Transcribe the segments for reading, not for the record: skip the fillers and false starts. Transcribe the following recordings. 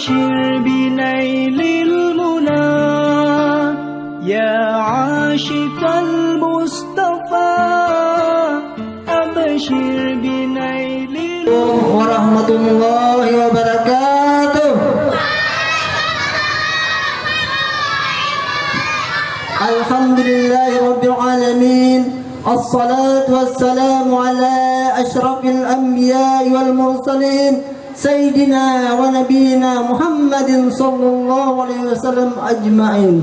أبشر بنيل المنى يا عاشق المصطفى أبشر بنيل ورحمة الله وبركاته. الحمد لله رب العالمين، الصلاة والسلام على أشرف الأنبياء والمرسلين سيدنا ونبينا محمد صلى الله عليه وسلم أجمعين.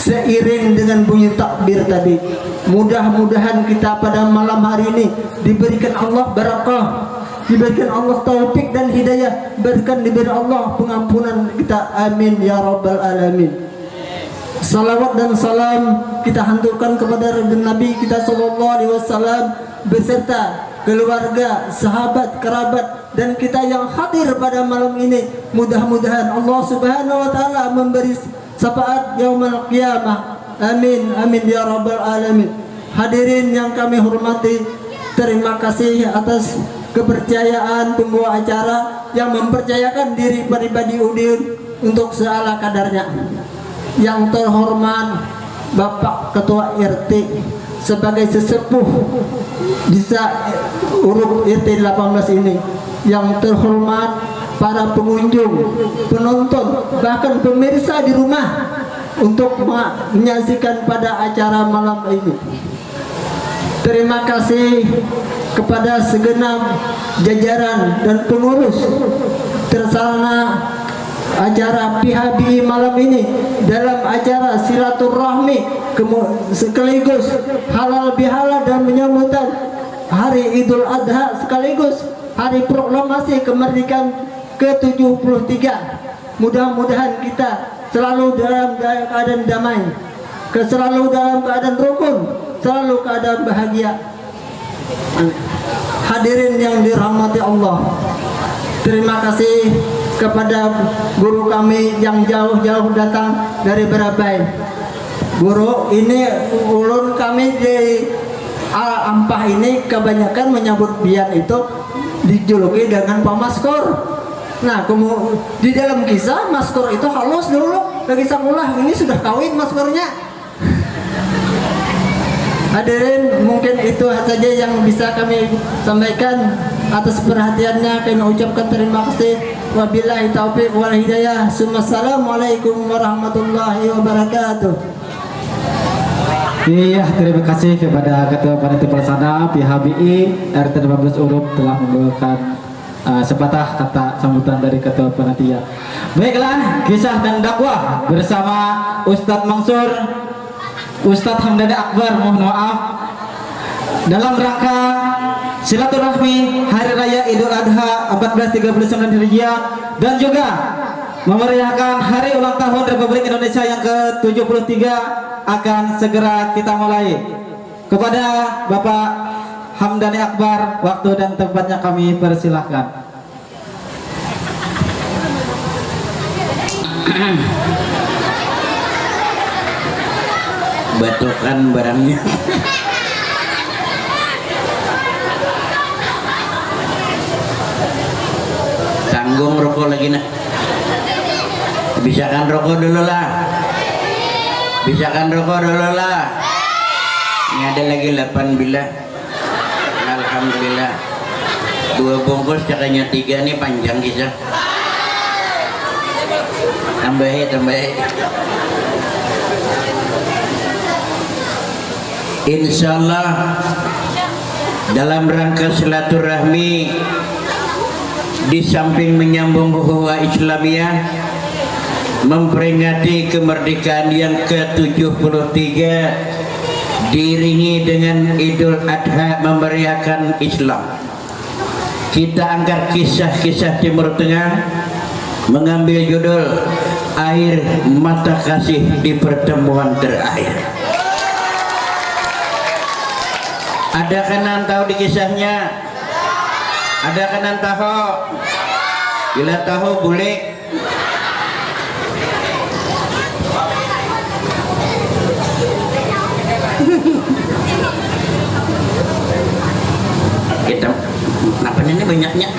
Seiring dengan bunyi takbir tadi, mudah-mudahan kita pada malam hari ini diberikan Allah barakah, diberikan Allah taufik dan hidayah, diberi Allah pengampunan kita, amin ya rabbal alamin. Salawat dan salam kita hanturkan kepada Nabi kita sallallahu alaihi wasallam beserta keluarga, sahabat, kerabat dan kita yang hadir pada malam ini. Mudah-mudahan Allah Subhanahu wa taala memberi syafaat yaumul qiyamah. Amin amin ya rabbal alamin. Hadirin yang kami hormati, terima kasih atas kepercayaan pembawa acara yang mempercayakan diri pribadi Udin untuk seala kadarnya. Yang terhormat Bapak Ketua RT sebagai sesepuh bisa urut RT 18 ini, yang terhormat para pengunjung, penonton, bahkan pemirsa di rumah untuk menyaksikan pada acara malam ini. Terima kasih kepada segenap jajaran dan pengurus terlaksana acara PHBI malam ini dalam acara silaturahmi sekaligus halal bihalal dan menyambutan hari Idul Adha sekaligus hari proklamasi kemerdekaan ke-73. Mudah-mudahan kita selalu dalam keadaan damai, selalu dalam keadaan rukun, selalu keadaan bahagia. Hadirin yang dirahmati Allah, terima kasih kepada guru kami yang jauh-jauh datang dari Berabai. Guru, ini ulun kami di Ampah ini kebanyakan menyambut bian itu dijuluki dengan Pak Maskor. Nah, di dalam kisah Maskor itu halus dulu, lagi samulah ini sudah kawin Maskornya. Hadirin, mungkin itu saja yang bisa kami sampaikan. Atas perhatiannya kami ucapkan terima kasih. Wabillahi taufiq wal hidayah. Assalamualaikum warahmatullahi wabarakatuh. Iya, terima kasih kepada Ketua Panitia Pelaksana PHBI RT 15 Urup telah membawakan sepatah kata sambutan dari Ketua Panitia. Baiklah, kisah dan dakwah bersama Ustadz Mansur, Ustadz Hamdani Akbar, mohon maaf, dalam rangka silaturahmi Hari Raya Idul Adha 1439 Hijriah dan juga memeriahkan Hari Ulang Tahun Republik Indonesia yang ke-73 akan segera kita mulai. Kepada Bapak Hamdani Akbar, waktu dan tempatnya kami persilahkan. Batukan barangnya. Tanggung rokok lagi nah. Bisakan rokok dulu lah. Bisakan rokok dulu lah. Ini ada lagi 8 bilah. Alhamdulillah. 2 bungkus cakanya 3 nih panjang kisah. Tambahin. Insyaallah dalam rangka silaturahmi di samping menyambung ukhuwah Islamiyah, memperingati kemerdekaan yang ke-73 diiringi dengan Idul Adha memeriahkan Islam, kita angkat kisah-kisah Timur Tengah mengambil judul Air Mata Kasih di Pertemuan Terakhir. Ada kanan tahu di kisahnya? Ada kanan tahu? Bila tahu boleh. Kita kenapa ini banyaknya?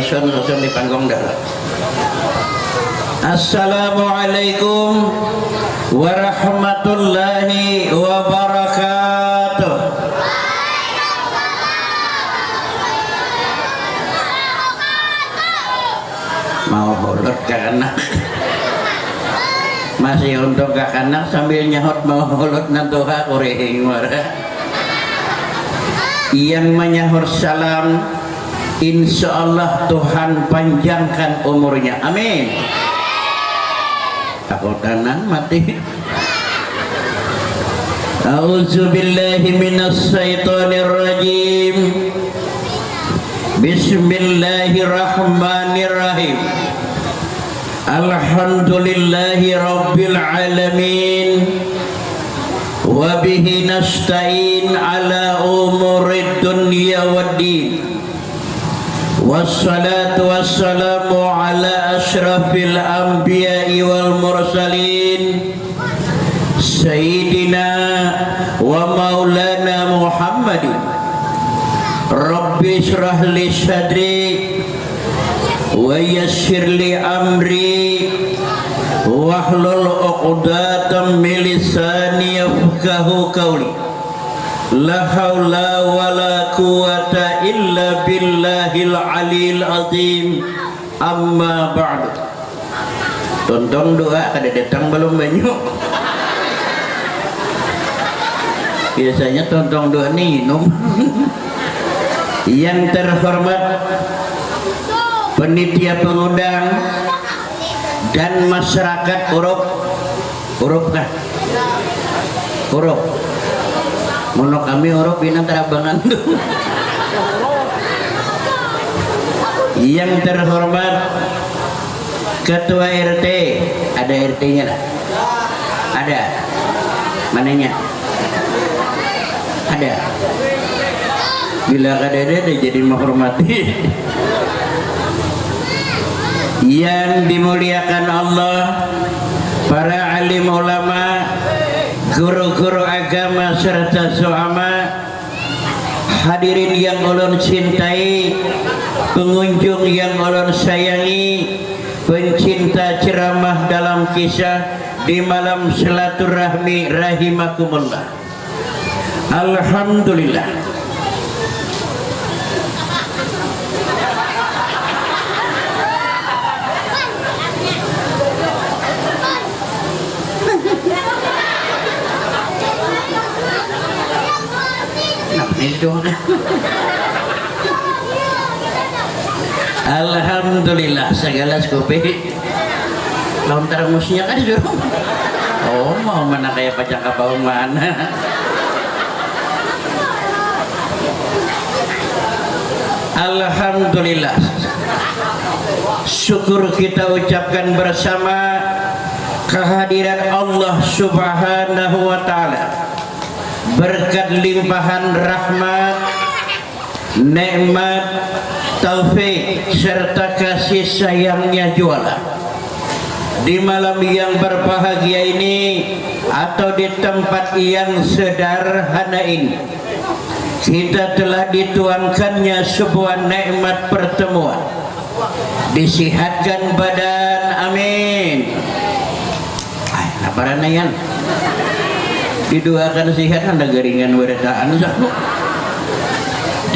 susun di panggung dalam. Assalamualaikum warahmatullahi wabarakatuh. Mau hulur ke anak, masih untuk ke anak sambil nyahut mau hulur nantuha kurihing warah. Yang menyahur salam, insya Allah Tuhan panjangkan umurnya, amin. Aku tanan mati. A'udzubillahi minasyaitonir rajim. Bismillahirrahmanirrahim. Alhamdulillahi rabbil alamin. Wa bihi nasta'in ala umurid dunya waddin. Wassalatu wassalamu ala asyrafil anbiya'i wal mursalin Sayyidina wa maulana Muhammadin. Rabbi shrah li sadri wa yassir li amri wahlul 'uqdatam min lisani yafqahu qawli. La haula wala quwata illa billahil aliyil azim. Amma ba'du. Tontong doa kada datang belum banyak. Biasanya tontong doa nih minum. Yang terhormat penitia pengundang dan masyarakat Urup kah? Urup. Mono kami Urup ini terabangan tuh. Yang terhormat Ketua RT, ada RT-nya lah? Ada. Mananya? Ada. Bila kada ada jadi menghormati. Yang dimuliakan Allah, para alim ulama, guru-guru agama serta suama, hadirin yang ulun cintai, pengunjung yang ulun sayangi, pencinta ceramah dalam kisah di malam silaturahmi rahimakumullah. Alhamdulillah. Alhamdulillah segala skopi lontar musnya kan disuruh. Oh mau mana kayak pacang kapau mana. Alhamdulillah, syukur kita ucapkan bersama kehadiran Allah Subhanahu wa Ta'ala. Berkat limpahan rahmat, nikmat, taufik serta kasih sayangnya jualan di malam yang berbahagia ini atau di tempat yang sederhana ini, kita telah dituankannya sebuah nikmat pertemuan, disihatkan badan, amin. Apa yan? Didoakan sihat anda garingan werdaan,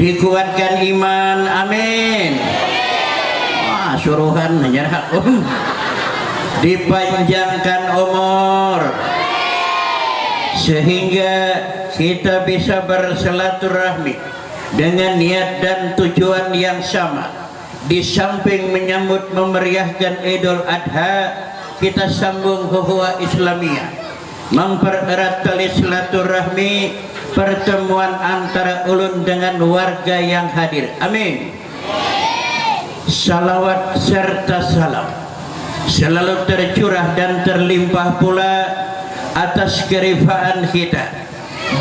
dikuatkan iman, amin. Wah, suruhan nyerahkan, dipanjangkan umur sehingga kita bisa bersilaturahmi dengan niat dan tujuan yang sama. Di samping menyambut memeriahkan Idul Adha, kita sambung huwa Islamiyah, mempererat tali silaturahmi, pertemuan antara ulun dengan warga yang hadir, amin. Salawat serta salam selalu tercurah dan terlimpah pula atas kerifaan kita,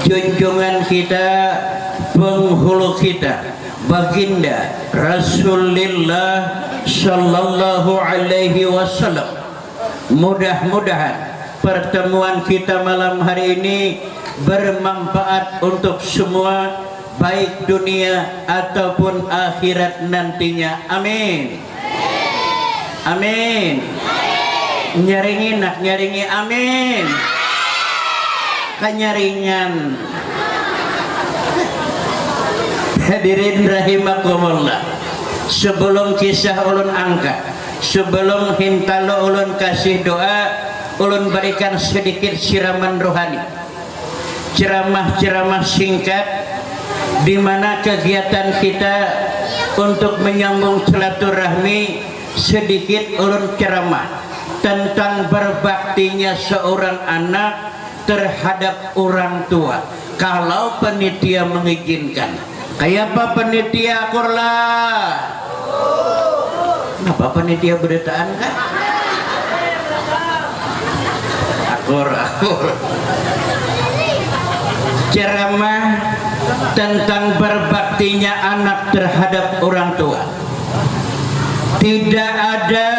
junjungan kita, penghulu kita, baginda Rasulullah sallallahu alaihi wasallam. Mudah-mudahan pertemuan kita malam hari ini bermanfaat untuk semua, baik dunia ataupun akhirat nantinya. Amin. Amin. Nyaringi nak nyaringi amin. Kanyaringan. Hadirin rahimakumullah. Sebelum kisah ulun angkat, sebelum hintalo ulun kasih doa, ulun berikan sedikit siraman rohani. Ceramah-ceramah singkat di mana kegiatan kita untuk menyambung silaturahmi, sedikit ulun ceramah tentang berbaktinya seorang anak terhadap orang tua kalau panitia mengizinkan. Kayak apa panitia akurlah? Apa panitia berdetaan kan? Akur. Ceramah tentang berbaktinya anak terhadap orang tua. Tidak ada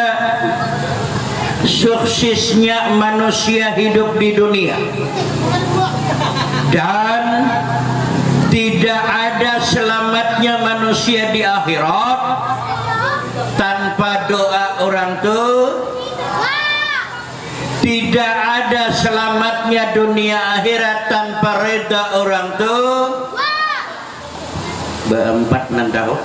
suksesnya manusia hidup di dunia dan tidak ada selamatnya manusia di akhirat tanpa doa orang tua. Tidak ada selamatnya dunia akhirat tanpa reda orang tua. Beempat nandau.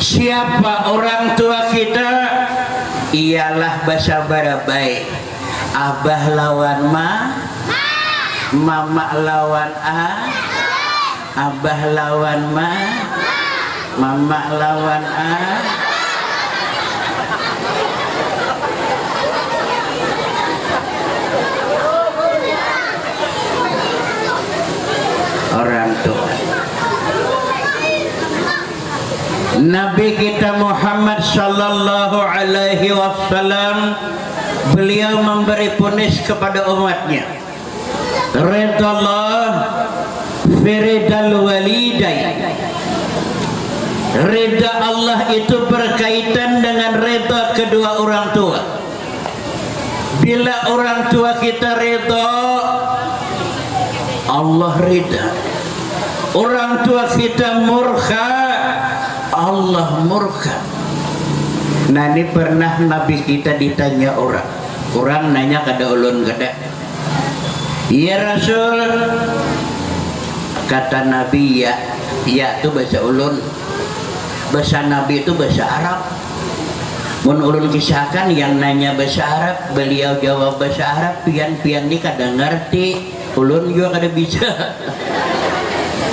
Siapa orang tua kita? Ialah bahasa barabai. Abah lawan ma, mama lawan a, abah lawan ma, mama lawan a. Orang tua. Nabi kita Muhammad sallallahu alaihi wasallam, beliau memberi ponis kepada umatnya. Ridha Allah firidal walidain. Ridha Allah itu berkaitan dengan ridha kedua orang tua. Bila orang tua kita ridha, Allah ridha. Orang tua kita murka, Allah murka. Nah ini pernah Nabi kita ditanya orang nanya kada ulun kada, ya Rasul, kata Nabi ya itu bahasa ulun, bahasa Nabi itu bahasa Arab. Mun ulun kisahkan yang nanya bahasa Arab, beliau jawab bahasa Arab, pian-pian ini kada ngerti, ulun juga kada bisa.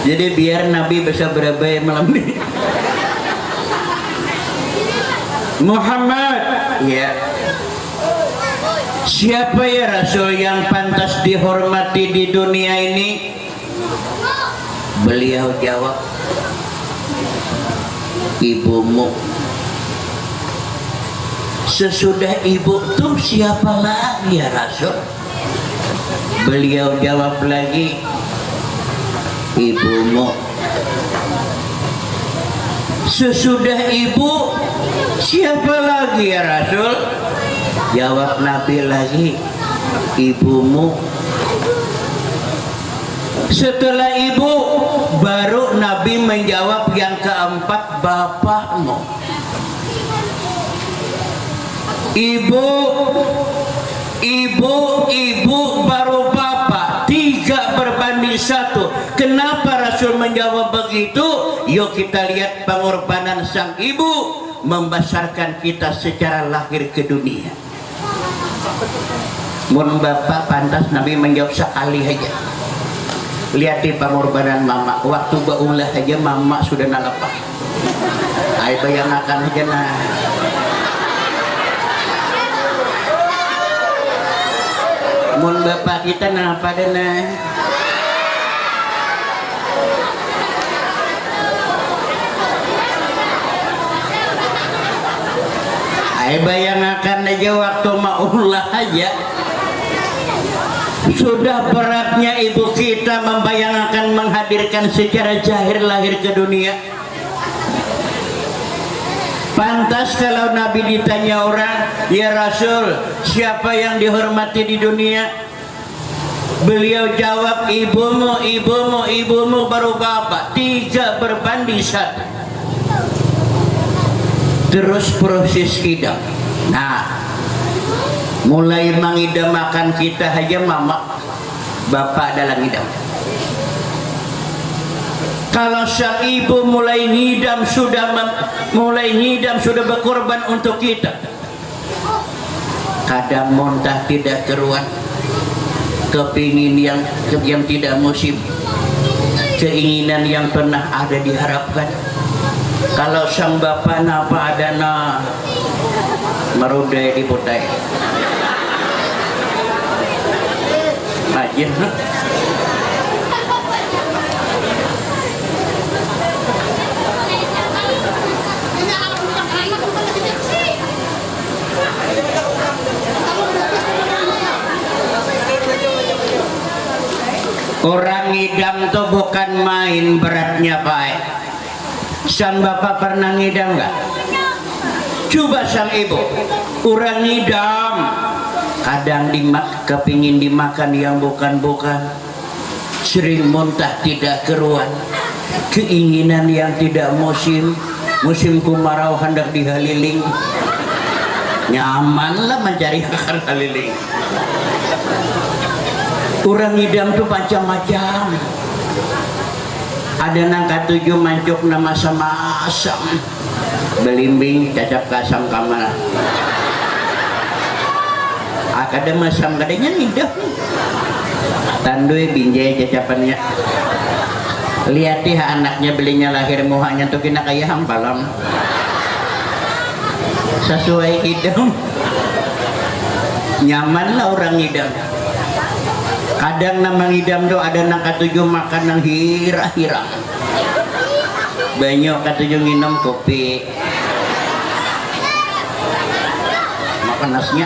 Jadi biar Nabi bahasa berabai malam ini. Muhammad, ya. Siapa ya Rasul yang pantas dihormati di dunia ini? Beliau jawab, ibumu. Sesudah ibu tuh siapa lagi ya Rasul? Beliau jawab lagi, ibumu. Sesudah ibu siapa lagi ya Rasul? Jawab Nabi lagi, ibumu. Setelah ibu baru Nabi menjawab yang keempat, bapakmu. Ibu baru bapak, 3 berbanding 1. Kenapa Rasul menjawab begitu? Yuk kita lihat pengorbanan sang ibu membesarkan kita secara lahir ke dunia. Mun bapak pantas Nabi menjawab sekali aja. Lihat di pengorbanan mama, waktu baulah aja mama sudah nalepas. Ayo bayangkan aja nah. Mun bapak kita nah pada nah. Ayo bayangkan aja waktu maulah aja. Sudah beratnya ibu kita membayangkan menghadirkan secara zahir lahir ke dunia. Pantas kalau Nabi ditanya orang, ya Rasul, siapa yang dihormati di dunia? Beliau jawab, ibumu baru bapak, 3 berbanding 1. Terus proses hidang. Nah, mulai mengidamakan kita aja mama, bapak dalam hidam. Kalau sang ibu mulai ngidam sudah berkorban untuk kita, kadang muntah tidak keruan, kepingin yang tidak musim, keinginan yang pernah ada diharapkan. Kalau sang bapak napa adana merudai diputai aja. Orang ngidam tuh bukan main beratnya Pak. Sang bapak pernah ngidam nggak? Coba sang ibu, orang ngidam, kadang kepingin dimakan yang bukan-bukan, sering muntah tidak keruan, keinginan yang tidak musim kemarau hendak dihaliling, nyamanlah mencari akar haliling. Orang ngidam tuh macam-macam. Ada nangka 7 mancuk nama sama asam, belimbing cacap kasam kamar. Ada masam kadanya ngidam. Tandui binjai cacapannya. Lihat anaknya belinya lahir muhanya tuh kena kayak hampalam. Sesuai hidam. Nyaman lah orang ngidam. Kadang nama ngidam tuh ada nangka 7 makan yang hira-hira. Banyak katujuh minum kopi. Makan nasnya.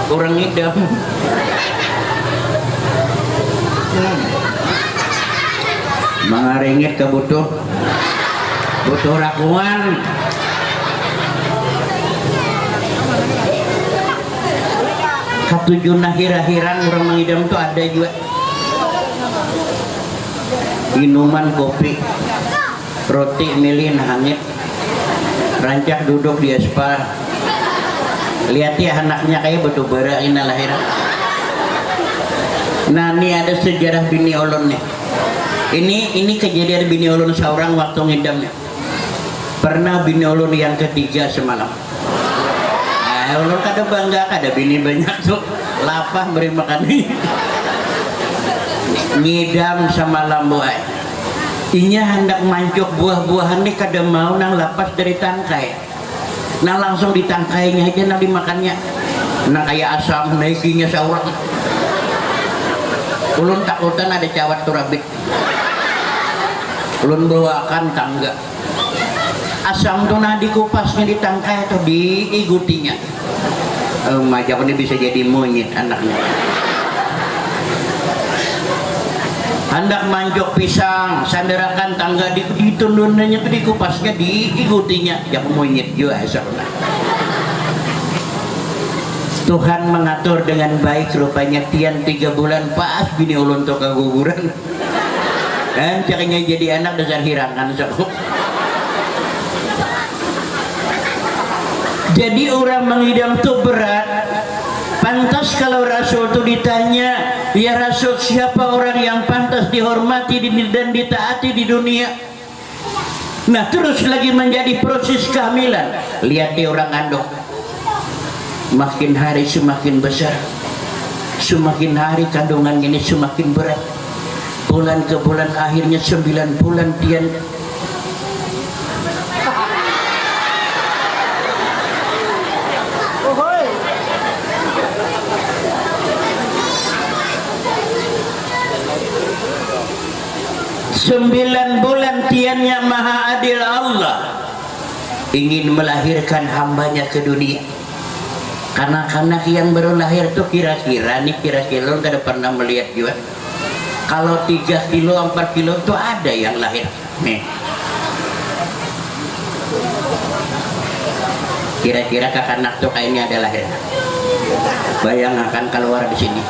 Orang ngidam. Mangaringit ke butuh rakuan. Katujuh hira-hiran orang mengidam tuh ada juga. Minuman kopi, roti milin hangit, rancak duduk di aspal. Lihat ya anaknya kayak betul bara ina lahiran. Nah ini ada sejarah bini ulun nih. Ini kejadian bini ulun seorang waktu ngidamnya. Pernah bini ulun yang ketiga semalam. Ulun kada bangga, kada bini banyak tuh lapah beri makan ngidam sama lambu ay. Inya hendak mancuk buah-buahan nih kada mau nang lapas dari tangkai, nang langsung ditangkainya aja nang dimakannya, nang kayak asam naikinya seorang. Ulun takutan ada cawat turabit, ulun bawakan tangga. Asam tuh nah dikupasnya di tangkai atau diigutinya. Majap ini bisa jadi monyet anaknya. Hendak manjok pisang, sanderakan tangga ditundunnya tuh dikupasnya diigutinya. Jak monyet juga asapnya. Tuhan mengatur dengan baik rupanya tian 3 bulan pas bini ulun tuh keguguran. Dan caknya jadi anak dasar hirangan sakup. Jadi orang mengidam itu berat. Pantas kalau Rasul itu ditanya, ya Rasul siapa orang yang pantas dihormati dan ditaati di dunia? Nah terus lagi menjadi proses kehamilan. Lihat di orang andong, makin hari semakin besar, semakin hari kandungan ini semakin berat. Bulan ke bulan akhirnya 9 bulan tian. 9 bulan tiannya Maha Adil Allah ingin melahirkan hambanya ke dunia. Anak-anak yang baru lahir tuh kira-kira lo tidak pernah melihat juga. Kalau 3 kilo 4 kilo tuh ada yang lahir nih. Kira-kira kakak anak tuh kayaknya ada lahir. Bayang akan keluar di sini.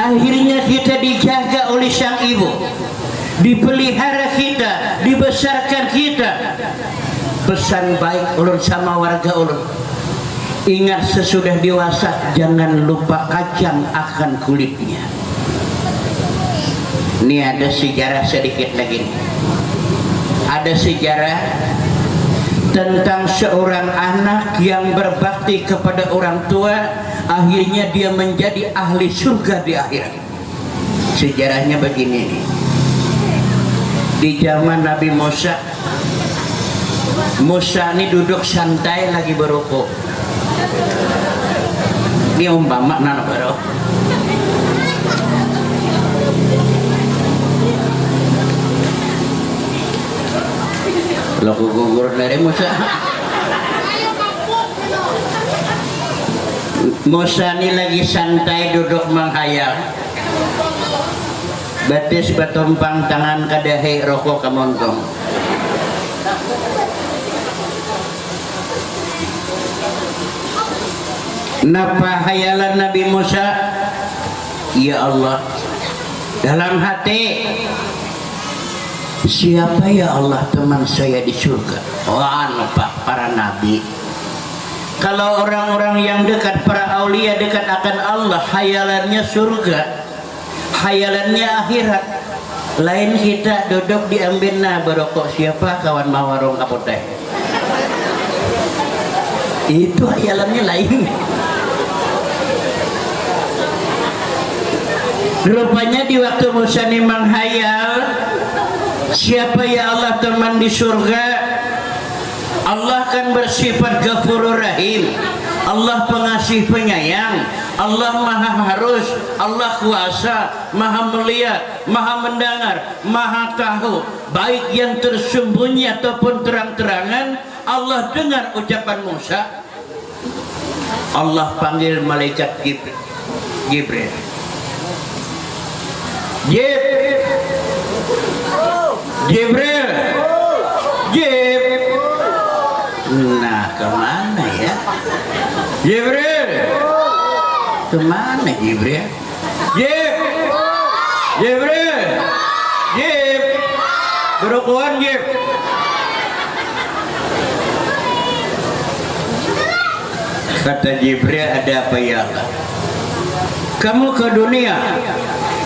Akhirnya kita dijaga oleh sang ibu, dipelihara kita, dibesarkan kita. Pesan baik ulun sama warga ulun, ingat sesudah dewasa jangan lupa kacang akan kulitnya. Ini ada sejarah sedikit lagi nih. Ada sejarah tentang seorang anak yang berbakti kepada orang tua, akhirnya dia menjadi ahli surga di akhirat. Sejarahnya begini nih. Di zaman Nabi Musa, Musa ini duduk santai lagi berukuk. Ini umpama nana baru. Lo gugur dari Musa. Musa ini lagi santai duduk menghayal. Batis batumpang tangan kadahi rokok kemontong. Napa hayalan Nabi Musa? Ya Allah, dalam hati, siapa ya Allah teman saya di surga? Wah, Pak, para nabi. Kalau orang-orang yang dekat, para aulia dekat akan Allah, hayalannya surga, hayalannya akhirat. Lain kita duduk diambil nah berokok, siapa kawan mawarong kapoteh. Itu hayalannya lain. Rupanya di waktu Musa ini menghayal, siapa ya Allah teman di surga? Allah kan bersifat Ghafurur Rahim. Allah pengasih penyayang. Allah maha harus. Allah kuasa, maha melihat, maha mendengar, maha tahu. Baik yang tersembunyi ataupun terang-terangan, Allah dengar ucapan Musa. Allah panggil malaikat Jibril. Jibril. Nah, kemana ya? Jibril. Kemana Jibril? Jibril. Berukuhan Jib. Kata Jibril, ada apa ya Allah? Kamu ke dunia?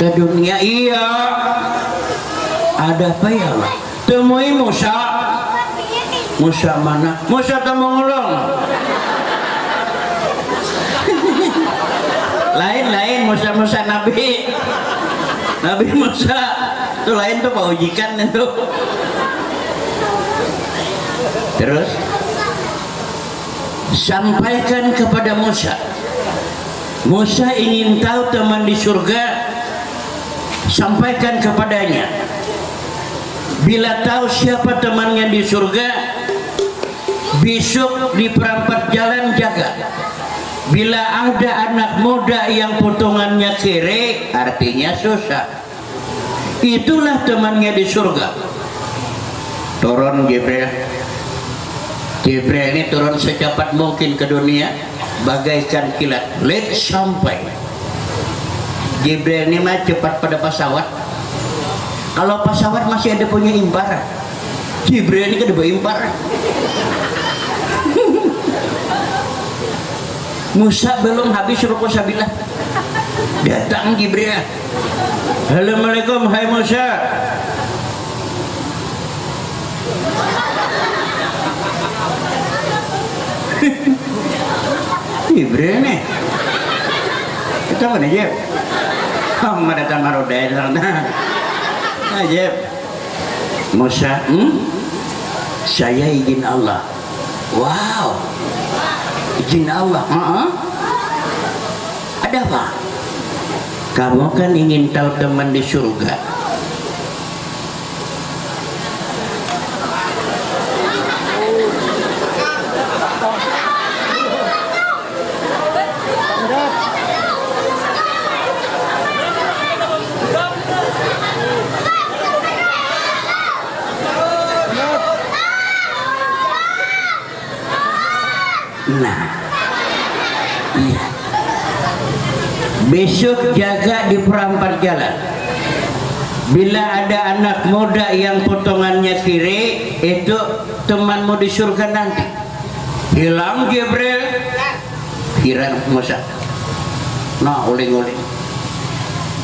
Ke dunia, iya. Ada apa ya Allah? Temui Musa. Musa mana? Musa temu ngulung. Lain Musa Nabi. Nabi Musa itu lain tuh Pak Ujikan itu. Terus sampaikan kepada Musa. Musa ingin tahu teman di surga. Sampaikan kepadanya. Bila tahu siapa temannya di surga, besok di perempat jalan jaga. Bila ada anak muda yang potongannya kere, artinya susah. Itulah temannya di surga. Turun Jibril. Jibril ini turun secepat mungkin ke dunia, bagaikan kilat. Let sampai. Jibril ini mah cepat pada pesawat. Kalau pesawat masih ada punya imparan, Jibril ini kan ada imparan. Musa belum habis rukuk sabilah, datang Jibril. Assalamualaikum, hai Musa. Jibril nih, kita mana Jeb? Kamu datang marodai sana. Ajib. Musa, saya izin Allah. Wow, izin Allah. Ada apa? Kamu kan ingin tahu teman di surga. Nah, iya. Besok jaga di perempat jalan. Bila ada anak muda yang potongannya kiri, itu temanmu di surga nanti. Hilang Jibril, hilang Musa. Nah, uling-uling.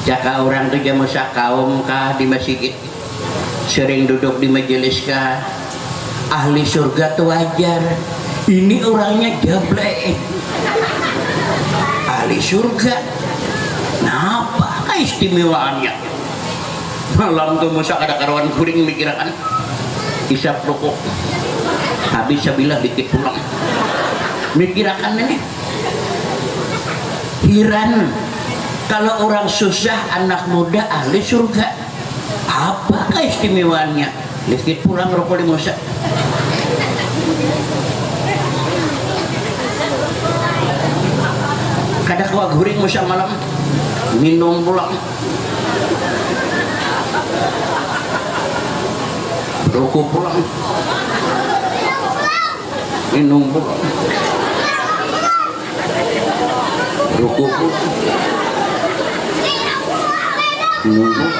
Jaka orang tu jam Musa kaum kah di masjid, sering duduk di majelis kah, ahli surga tu wajar. Ini orangnya jablek, ahli surga. Nah, apa istimewaannya? Malam tu Musa ada karuan kuring mikirkan, isap rokok, habis sabilah dikit pulang. Mikirakan ini, heran kalau orang susah anak muda ahli surga. Apakah istimewaannya? Dikit pulang rokok di Musa. Kada kuah guring Musa malam minum pulang. Rokok pulang, minum pulang, rokok pulang, minum pulang.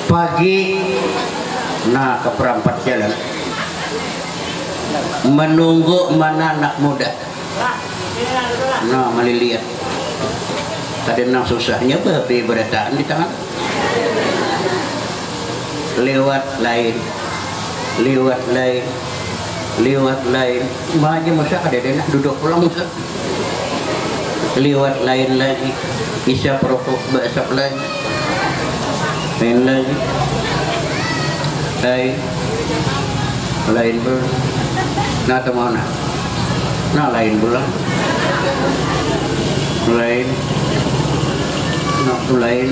Pagi, nah ke perempat jalan, menunggu mana anak muda. Nah, malilihat. Tadi nang susahnya babi berataan di tangan. Lewat lain, lewat lain, lewat lain. Maja Musa ada nak duduk pulang Musa. Lewat lain lagi, isap rokok basap lagi, lain lagi, lain pun. Nah teman, nah lain pulang, lain. Waktu lain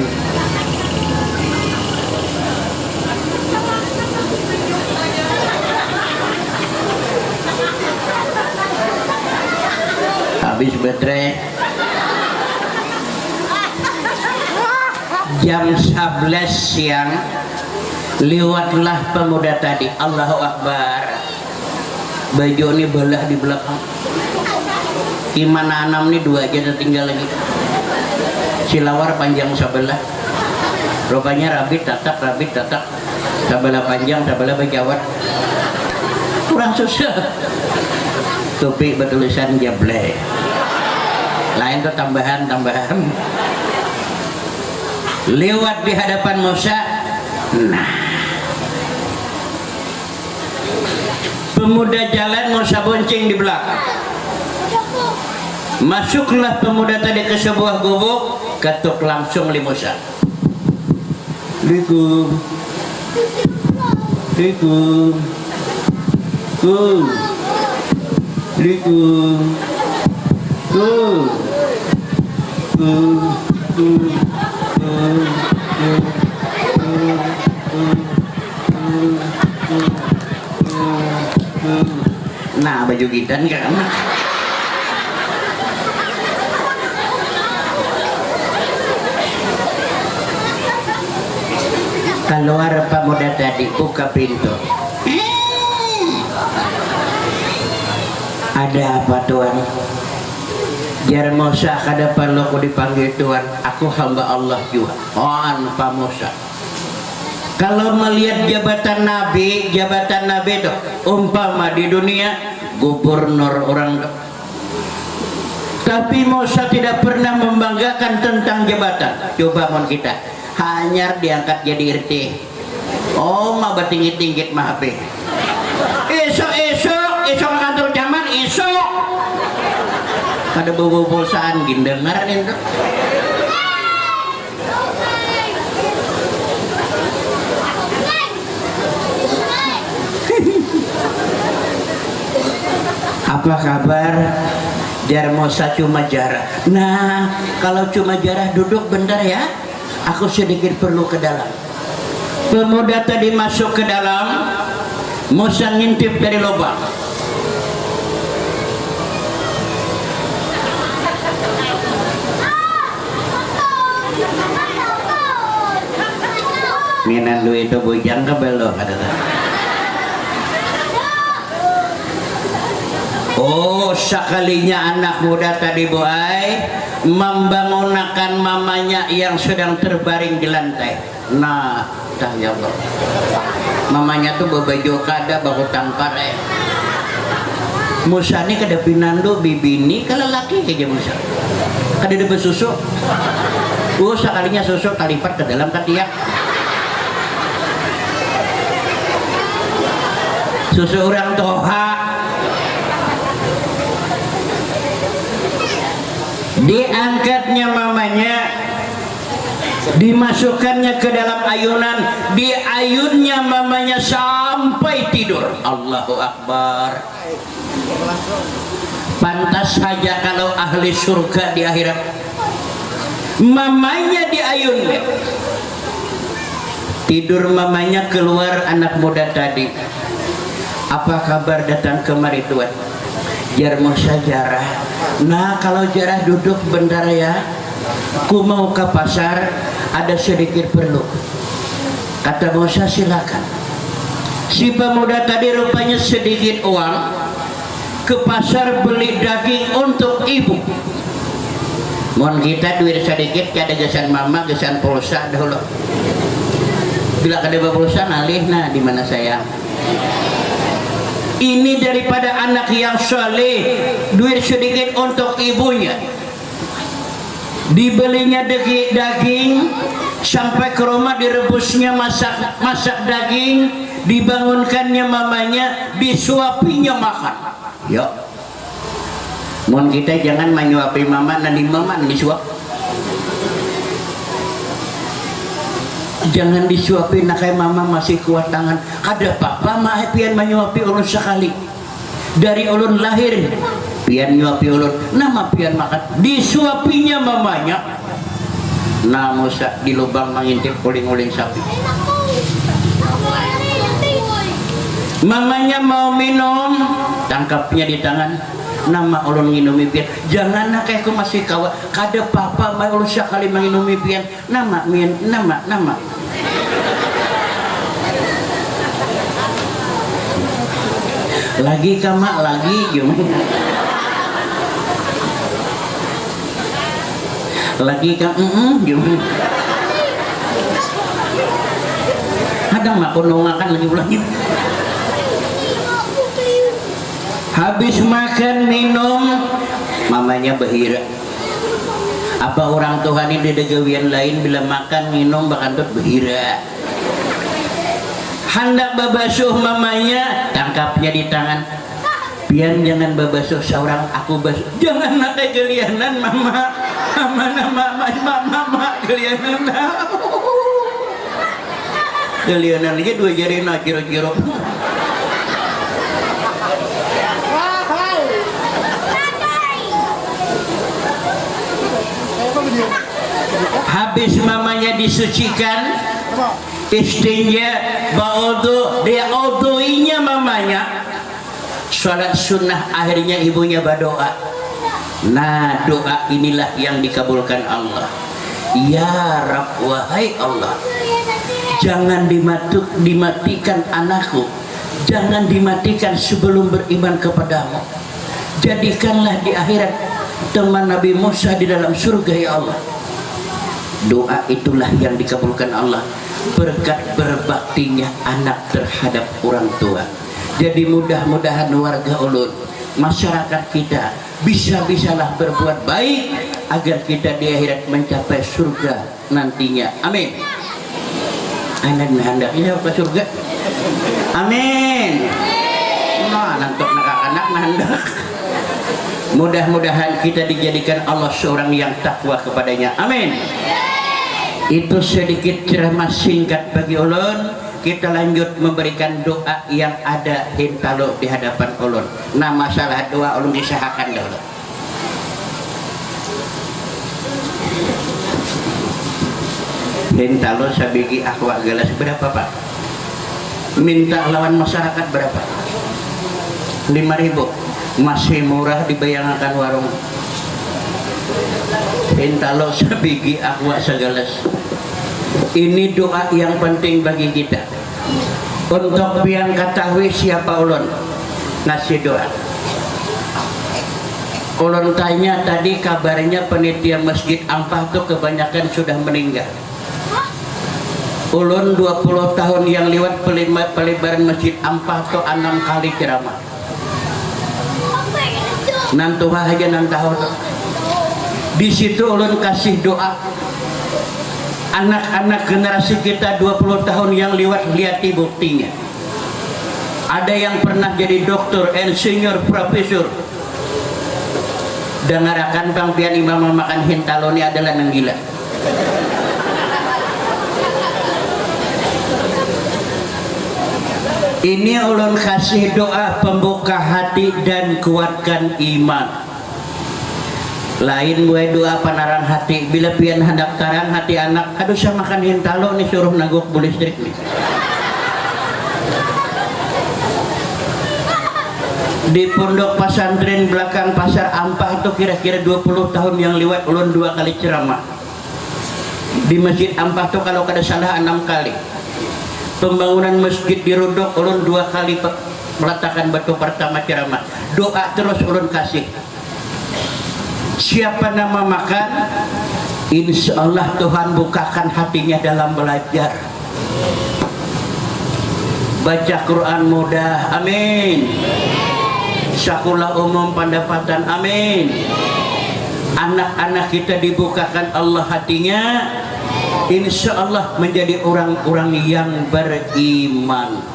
habis baterai jam 11 siang lewatlah pemuda tadi. Allahu Akbar, baju ini belah di belakang. Gimana anam nih dua aja tinggal lagi. Silawar panjang sebelah, rupanya rabit tatak, sebelah panjang, sebelah berjawat. Kurang susah. Topi bertulisan jablek. Lain tuh tambahan. Lewat di hadapan Musa. Nah, pemuda jalan, Musa bonceng di belakang. Masuklah pemuda tadi ke sebuah gubuk, ketuk langsung li Musa. Assalamualaikum. Nah, baju gitan kan? Keluar pemuda tadi, buka pintu. Ada apa Tuhan? Jar Musa kada perlu aku dipanggil Tuhan, aku hamba Allah juga. Pak Musa. Kalau melihat jabatan Nabi itu umpama di dunia gubernur orang. Tapi Musa tidak pernah membanggakan tentang jabatan. Coba mon kita hanyar diangkat jadi RT. Oh, mah bertinggi-tinggi mah HP. Esok ke kantor zaman, esok. Kada bobo pulsaan gindengar itu. Apa kabar? Jar Musa cuma jarah. Nah, kalau cuma jarah duduk bentar ya. Aku sedikit perlu ke dalam. Pemuda tadi masuk ke dalam, Musa ngintip dari lubang. Minan duit itu bujang ke belok kata. Oh, sekalinya anak muda tadi boy membangunkan mamanya yang sedang terbaring di lantai. Nah, dah ya Allah. Mamanya tuh bebejo kada bahu tampar Musa ni kada pinando bibini kalau laki kayak Musa. Kada ada bersusu. Oh, sekalinya susu kalipat ke dalam ketiak. Susu orang toha. Diangkatnya mamanya, dimasukkannya ke dalam ayunan, diayunnya mamanya sampai tidur. Allahu Akbar. Pantas saja kalau ahli surga di akhirat mamanya diayunnya, tidur mamanya, keluar anak muda tadi. Apa kabar datang kemari tuan? Jarmu sejarah. Nah, kalau jarah duduk bentar ya, ku mau ke pasar, ada sedikit perlu. Kata Musa, silakan. Si pemuda tadi rupanya sedikit uang, ke pasar beli daging untuk ibu. Mohon kita duit sedikit, ada gesan mama, gesan pulsa dahulu. Bila kada pulsa nalih, nah di mana sayang? Ini daripada anak yang soleh, duit sedikit untuk ibunya. Dibelinya daging, sampai ke rumah direbusnya, masak daging, dibangunkannya mamanya, disuapinya makan. Yuk, mohon kita jangan menyuapi mama, nanti mama disuap. Jangan disuapin nak kayak mama masih kuat tangan. Ada papa mah pian menyuapi ulun sekali. Dari ulun lahir pian nyuapi ulun, nama pian makan. Disuapinya mamanya. Nah Musa di lubang mengintip uling-uling sapi. Mamanya mau minum, tangkapnya di tangan. Nama ulun nginumi pian. Jangan nak kayak aku masih kawa. Kada papa mah ulun sekali menginumi pian. Nama. Lagi kamak lagi gimana? Lagi gimana? Kadang mak kunungakan lagi. Habis makan minum, mamanya bahira. Apa orang Tuhan ini ada gawian lain bila makan minum bakantut bahira. Hendak babasuh mamanya, tangkapnya di tangan. Pian jangan babasuh seorang, aku basuh. Jangan nak gelianan mama. Mama gelianan. Gelianan aja dua jari nak kira-kira. Habis mamanya disucikan, istrinya baudu, dia uduinya mamanya. Salat sunnah akhirnya ibunya berdoa. Nah doa inilah yang dikabulkan Allah. Ya Rabb, wahai Allah, jangan dimatikan anakku, jangan dimatikan sebelum beriman kepadamu. Jadikanlah di akhirat teman Nabi Musa di dalam surga ya Allah. Doa itulah yang dikabulkan Allah berkat berbaktinya anak terhadap orang tua. Jadi mudah-mudahan warga ulun, masyarakat kita bisa-bisalah berbuat baik agar kita di akhirat mencapai surga nantinya. Amin. Anda hendaknya ke surga. Amin. Nah, nantok anak-anak nandak. Mudah-mudahan kita dijadikan Allah seorang yang takwa kepadanya. Amin. Itu sedikit ceramah singkat bagi ulun. Kita lanjut memberikan doa yang ada hintalo di hadapan ulun. Nah masalah doa ulun disahakan dulu. Hintalo sabigi akwa gelas berapa pak? Minta lawan masyarakat berapa? 5.000. Masih murah dibayangkan warung. Hintalo sabigi akwa segelas. Ini doa yang penting bagi kita untuk pian ketahui siapa ulun ngasih doa. Ulun tanya tadi kabarnya penitia Masjid Ampah tuh kebanyakan sudah meninggal. Ulun 20 tahun yang lewat pelebaran Masjid Ampah tuh 6 kali ceramah. Nantuha aja nang tahun. Di situ ulun kasih doa. Anak-anak generasi kita 20 tahun yang lewat lihat buktinya. Ada yang pernah jadi dokter, insinyur, profesor. Dengarakan pangpian imam makan hintaloni adalah nang gila. Ini ulun kasih doa pembuka hati dan kuatkan iman. Lain gue doa panarang hati. Bila pian hendak tarang hati anak, aduh saya makan hintalo nih suruh naguk bu listrik nih. Di pondok pesantren belakang pasar Ampah itu kira-kira 20 tahun yang lewat ulun 2 kali ceramah. Di Masjid Ampah itu kalau kada salah 6 kali. Pembangunan masjid di Rundok ulun 2 kali meletakkan batu pertama ceramah. Doa terus ulun kasih. Siapa nama makan, insya Allah Tuhan bukakan hatinya dalam belajar. Baca Quran mudah, amin. Sekolah umum pendapatan, amin. Anak-anak kita dibukakan Allah hatinya, insya Allah menjadi orang-orang yang beriman.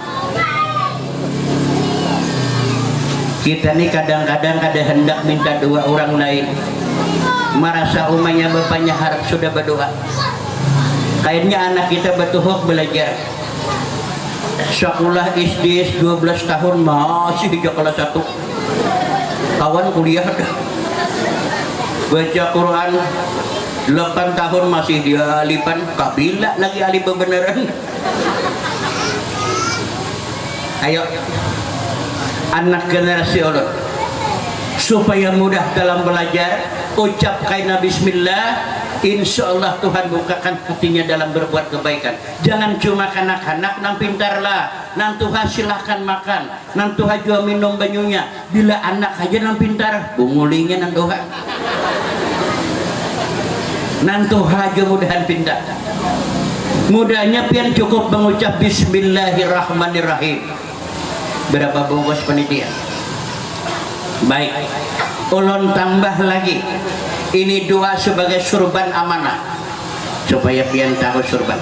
Kita nih kadang-kadang ada hendak minta doa orang lain, merasa umahnya bapaknya harap sudah berdoa. Kayaknya anak kita betuhuk belajar sekolah SD 12 tahun masih di kelas 1, kawan kuliah dah. Baca Quran 8 tahun masih dia alipan, kabila lagi alif beneran. Ayo anak generasi ulun supaya mudah dalam belajar, ucap kaina bismillah, insya Allah Tuhan bukakan hatinya dalam berbuat kebaikan. Jangan cuma kanak-kanak nang pintar lah, nang Tuhan silahkan makan, nang Tuhan juga minum banyunya. Bila anak aja nang pintar, bungulinya nang Tuhan. Nang Tuhan aja mudahan pintar. Mudahnya pian cukup mengucap bismillahirrahmanirrahim. Berapa bungkus penitia? Baik, ulun tambah lagi. Ini doa sebagai surban amanah, supaya pian tahu surban.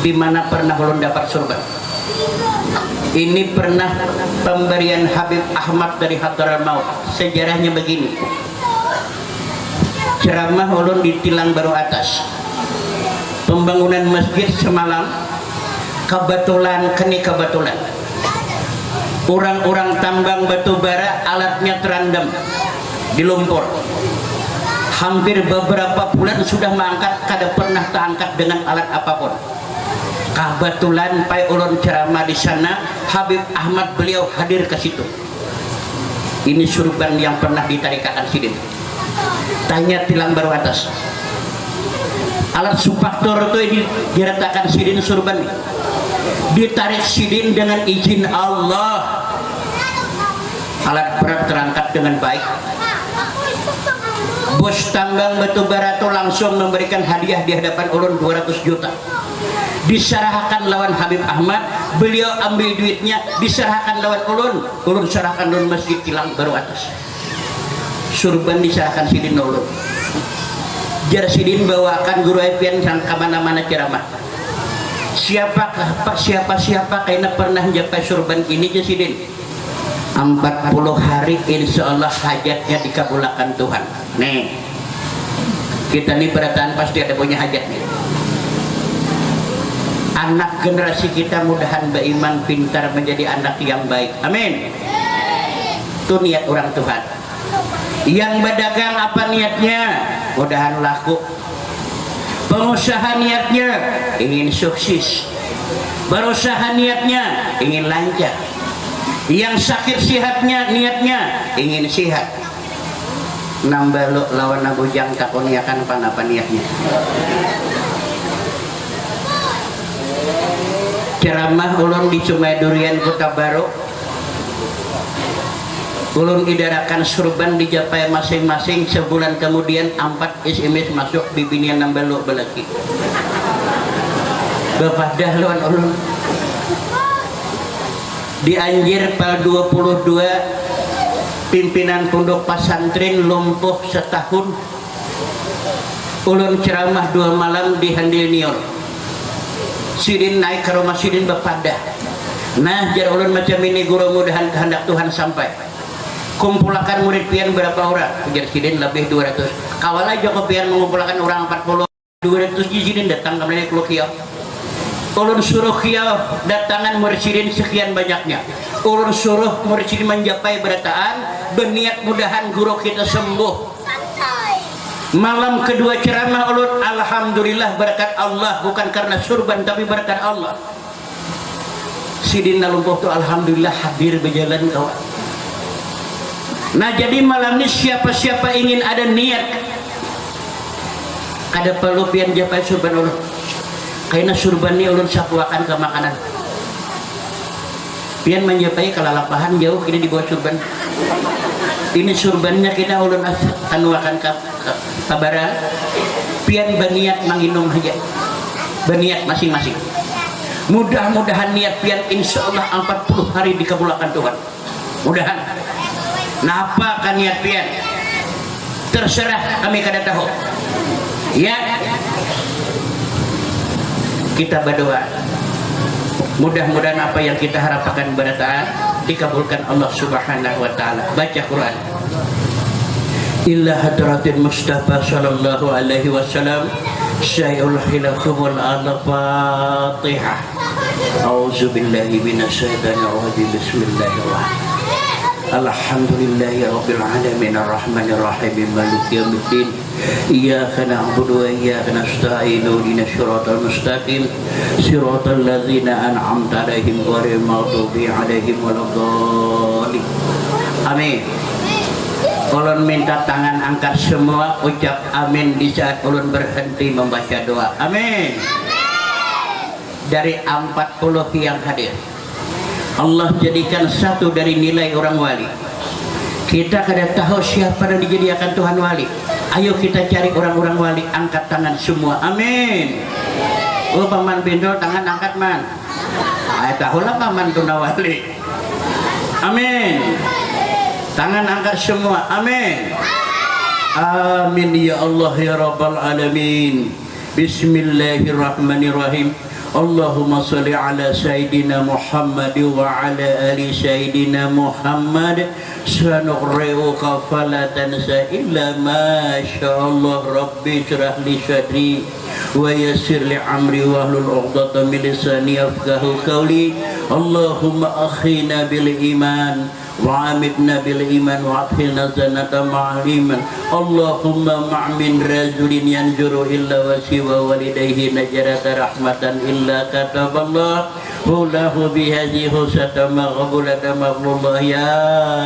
Di mana pernah ulun dapat surban? Ini pernah pemberian Habib Ahmad dari Hadratul Maut. Sejarahnya begini. Ceramah ulun di Tilang Baru Atas. Pembangunan masjid semalam kebetulan orang-orang tambang batu bara alatnya terendam di lumpur. Hampir beberapa bulan sudah mengangkat, kada pernah terangkat dengan alat apapun. Kebetulan pai ulun ceramah di sana, Habib Ahmad beliau hadir ke situ. Ini surban yang pernah ditarikakan sidin. Tanya Tilang Baru Atas. Alat supaktor itu diratakan sidin surban nih. Ditarik sidin dengan izin Allah. Alat berat terangkat dengan baik. Bos tambang batu bara itu langsung memberikan hadiah di hadapan ulun 200 juta. Diserahkan lawan Habib Ahmad, beliau ambil duitnya, diserahkan lawan ulun serahkan lawan Masjid Tilang Baru Atas. Surban diserahkan sidin ulun. Jar sidin bawakan guru epian sang kemana-mana ceramah. Siapa kayaknya pernah mencapai surban ini jasidin 40 hari insya Allah hajatnya dikabulkan Tuhan. Nih kita nih berataan pasti ada punya hajat nih. Anak generasi kita mudahan beriman, pintar, menjadi anak yang baik, amin. Itu niat orang Tuhan. Yang berdagang apa niatnya? Mudahan laku. Pengusaha niatnya ingin sukses, berusaha niatnya ingin lancar. Yang sakit sihatnya niatnya ingin sihat. Nambah lo lawan Abu Jang takoniakan apa niatnya. Ceramah ulun di Sungai Durian Kota Baru. ulun idarakan surban dijapai masing-masing, sebulan kemudian 4 SMS masuk bibinian nambah lu belaki bapak dahluan ulun dianjir pal 22 pimpinan pondok pesantren lumpuh setahun. Ulun ceramah 2 malam di Handil Nior. Sidin naik ke rumah Sidin bepadah. Nah, jar ulun macam ini guru, mudahan kehendak Tuhan sampai. Kumpulkan murid pian berapa orang? Ujar Sidin lebih 200. Kawal aja kok pian mengumpulkan orang 40. 200 Sidin datang ke mana keluar kiau. Ulun suruh kiau datangan murid Sidin sekian banyaknya. Ulun suruh murid Sidin mencapai berataan berniat mudahan guru kita sembuh. Malam kedua ceramah ulun, alhamdulillah berkat Allah, bukan karena surban tapi berkat Allah. Sidin lumpuh tu alhamdulillah hadir berjalan kawan. Nah, jadi malam ini siapa-siapa ingin ada niat kada perlu pian japai surban ulun. Karena surban ini ulun sapuakan ke makanan. Pian menjapai kalalapahan jauh kini di bawah surban. Ini surbannya kita ulun anuakan kabaran. Pian berniat menginum aja. Berniat masing-masing. Mudah-mudahan niat pian insya Allah 40 hari dikabulkan Tuhan. Mudahan. Napa kan niat pian? Terserah, kami kada tahu. Ya. Kita berdoa. Mudah-mudahan apa yang kita harapkan berataan dikabulkan Allah Subhanahu wa taala. Baca Quran. Illa hadratil Mustafa sallallahu alaihi wasallam syai'ul khilafum wal al-Fatihah. A'udzu billahi minasyaitonir rajim. Bismillahirrahmanirrahim. Alhamdulillahi rabbil alamin arrahmanir rahim maliki yaumiddin. Iyyaka na'budu wa iyyaka nasta'in ihdinas siratal mustaqim siratal ladzina an'amta 'alaihim ghairil maghdubi 'alaihim waladdallin. Amin. Ulun minta tangan angkat semua, ucap amin di saat ulun berhenti membaca doa. Amin. Dari 40 yang hadir, Allah jadikan satu dari nilai orang wali. Kita kada tahu siapa yang dijadikan Tuhan wali. Ayo kita cari orang-orang wali, angkat tangan semua. Amin. Oh, paman bindol tangan angkat man. Ay tahulah paman tuna wali. Amin. Tangan angkat semua. Amin. Amin ya Allah ya Rabbal alamin. Bismillahirrahmanirrahim. Allahumma salli ala Sayyidina Muhammad wa ala ali Sayyidina Muhammad. Sanuqri'uka fala tansa illa ma sya'allah. Rabbi syrah li sadri wa yassir li amri wa hlul 'uqdatam min lisani yafqahu qawli. Allahumma akhina bil iman وعامدنا بالإيمان وأدخلنا الجنة مع الإيمان. اللهم مع من رجل ينجر إلا وسوى والديه نجرة رحمة إلا كتب الله له بهذه حسنة مقبولة مقبول الله. يا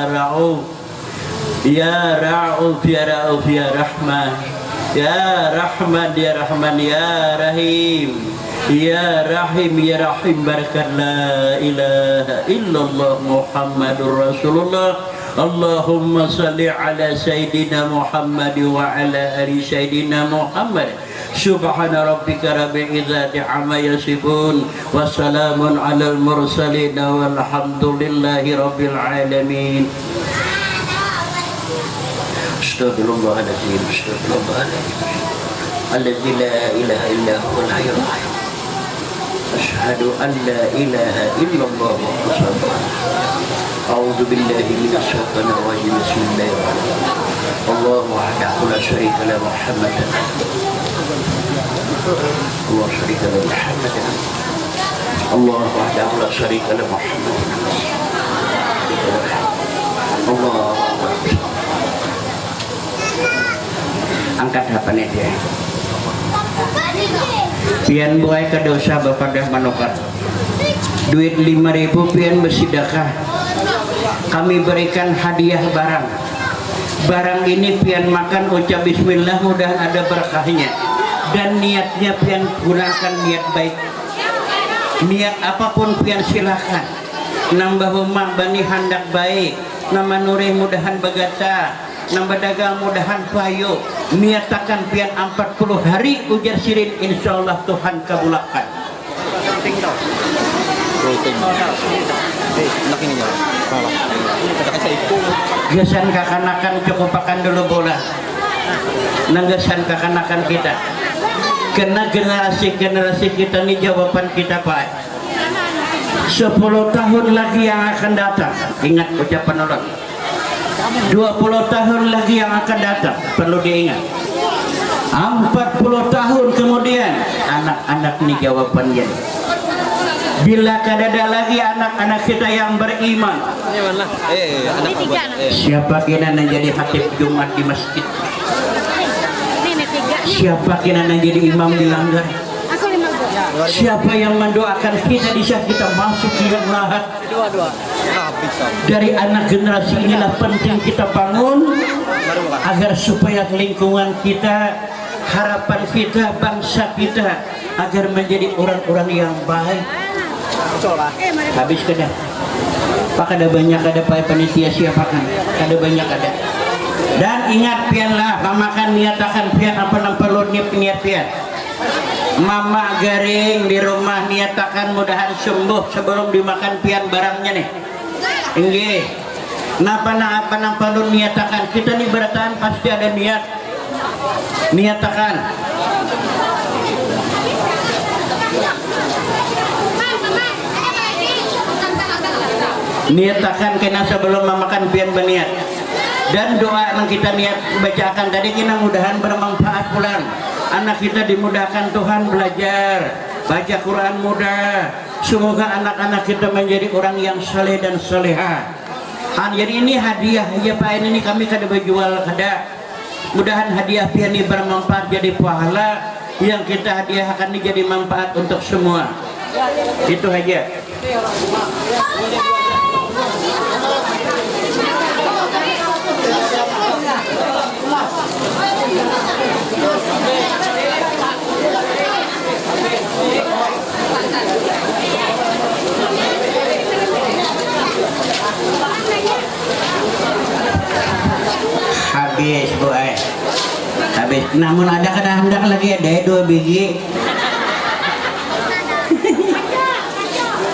رؤوف يا رؤوف يا رؤوف يا رحمن يا رحمن يا رحمن يا رحيم Ya Rahim ya Rahim. Barakat la ilaha illallah Muhammadur Rasulullah. Allahumma salli ala Sayyidina Muhammad wa ala ali Sayyidina Muhammad. Subhana rabbika rabbil izzati amma yasifun wa salamun alal mursalin walhamdulillahi rabbil alamin. Astagfirullahaladzim. Astagfirullahaladzim. Alladzi la ilaha illa huwal hayyul qayyum. Asyhadu an la ilaha illallah wa asyhadu a'udzu billahi minasy syaithanir rajim. Bismillahirrahmanirrahim. Allahu wahdahu la syarika lahu Muhammadan. Allah syarika lahu Muhammadan. Allah wahdahu la syarika lahu Muhammadan. Allah. Angkat hapane dia. Pian buai ke dosa bapak dah manukar. Duit 5.000 pian bersedekah. Kami berikan hadiah barang. Barang ini pian makan, ucap bismillah, mudah ada berkahnya. Dan niatnya pian gunakan niat baik. Niat apapun pian silakan. Nambah rumah bani hendak baik. nama nuri mudahan bagata nama dagang mudahan payu niatakan pian 40 hari ujar sirin insyaallah Tuhan kabulkan gesan kakanakan cukupakan dulu bola nanggesan kakanakan kita kena generasi kita nih jawaban kita Pak 10 tahun lagi yang akan datang ingat ucapan Allah 20 tahun lagi yang akan datang perlu diingat 40 tahun kemudian anak-anak nih jawabannya bila kadada lagi anak-anak kita yang beriman siapa kena menjadi khatib Jumat di masjid siapa kena menjadi imam di langgar siapa yang mendoakan kita di saat kita masuk di lahat dari anak generasi inilah penting kita bangun agar supaya lingkungan kita harapan kita bangsa kita agar menjadi orang-orang yang baik habis kada pak ada banyak ada panitia siapa kan ada banyak ada dan ingat pianlah mamakan niatakan pian apa perlu niat pian mama garing di rumah niatakan mudahan sembuh sebelum dimakan pian barangnya nih inggih apa perlu niatakan kita nih bertahan pasti ada niatakan niatakan kena sebelum memakan pian berniat dan doa yang kita niat bacakan tadi kita mudahan bermanfaat pulang anak kita dimudahkan Tuhan belajar baca Quran mudah semoga anak-anak kita menjadi orang yang saleh dan salehah jadi ini hadiah ya Pak ini kami kada berjual kada mudahan hadiah pian ini bermanfaat jadi pahala yang kita hadiahkan ini jadi manfaat untuk semua itu aja habis Bu habis namun ada kada hendak lagi ada 2 biji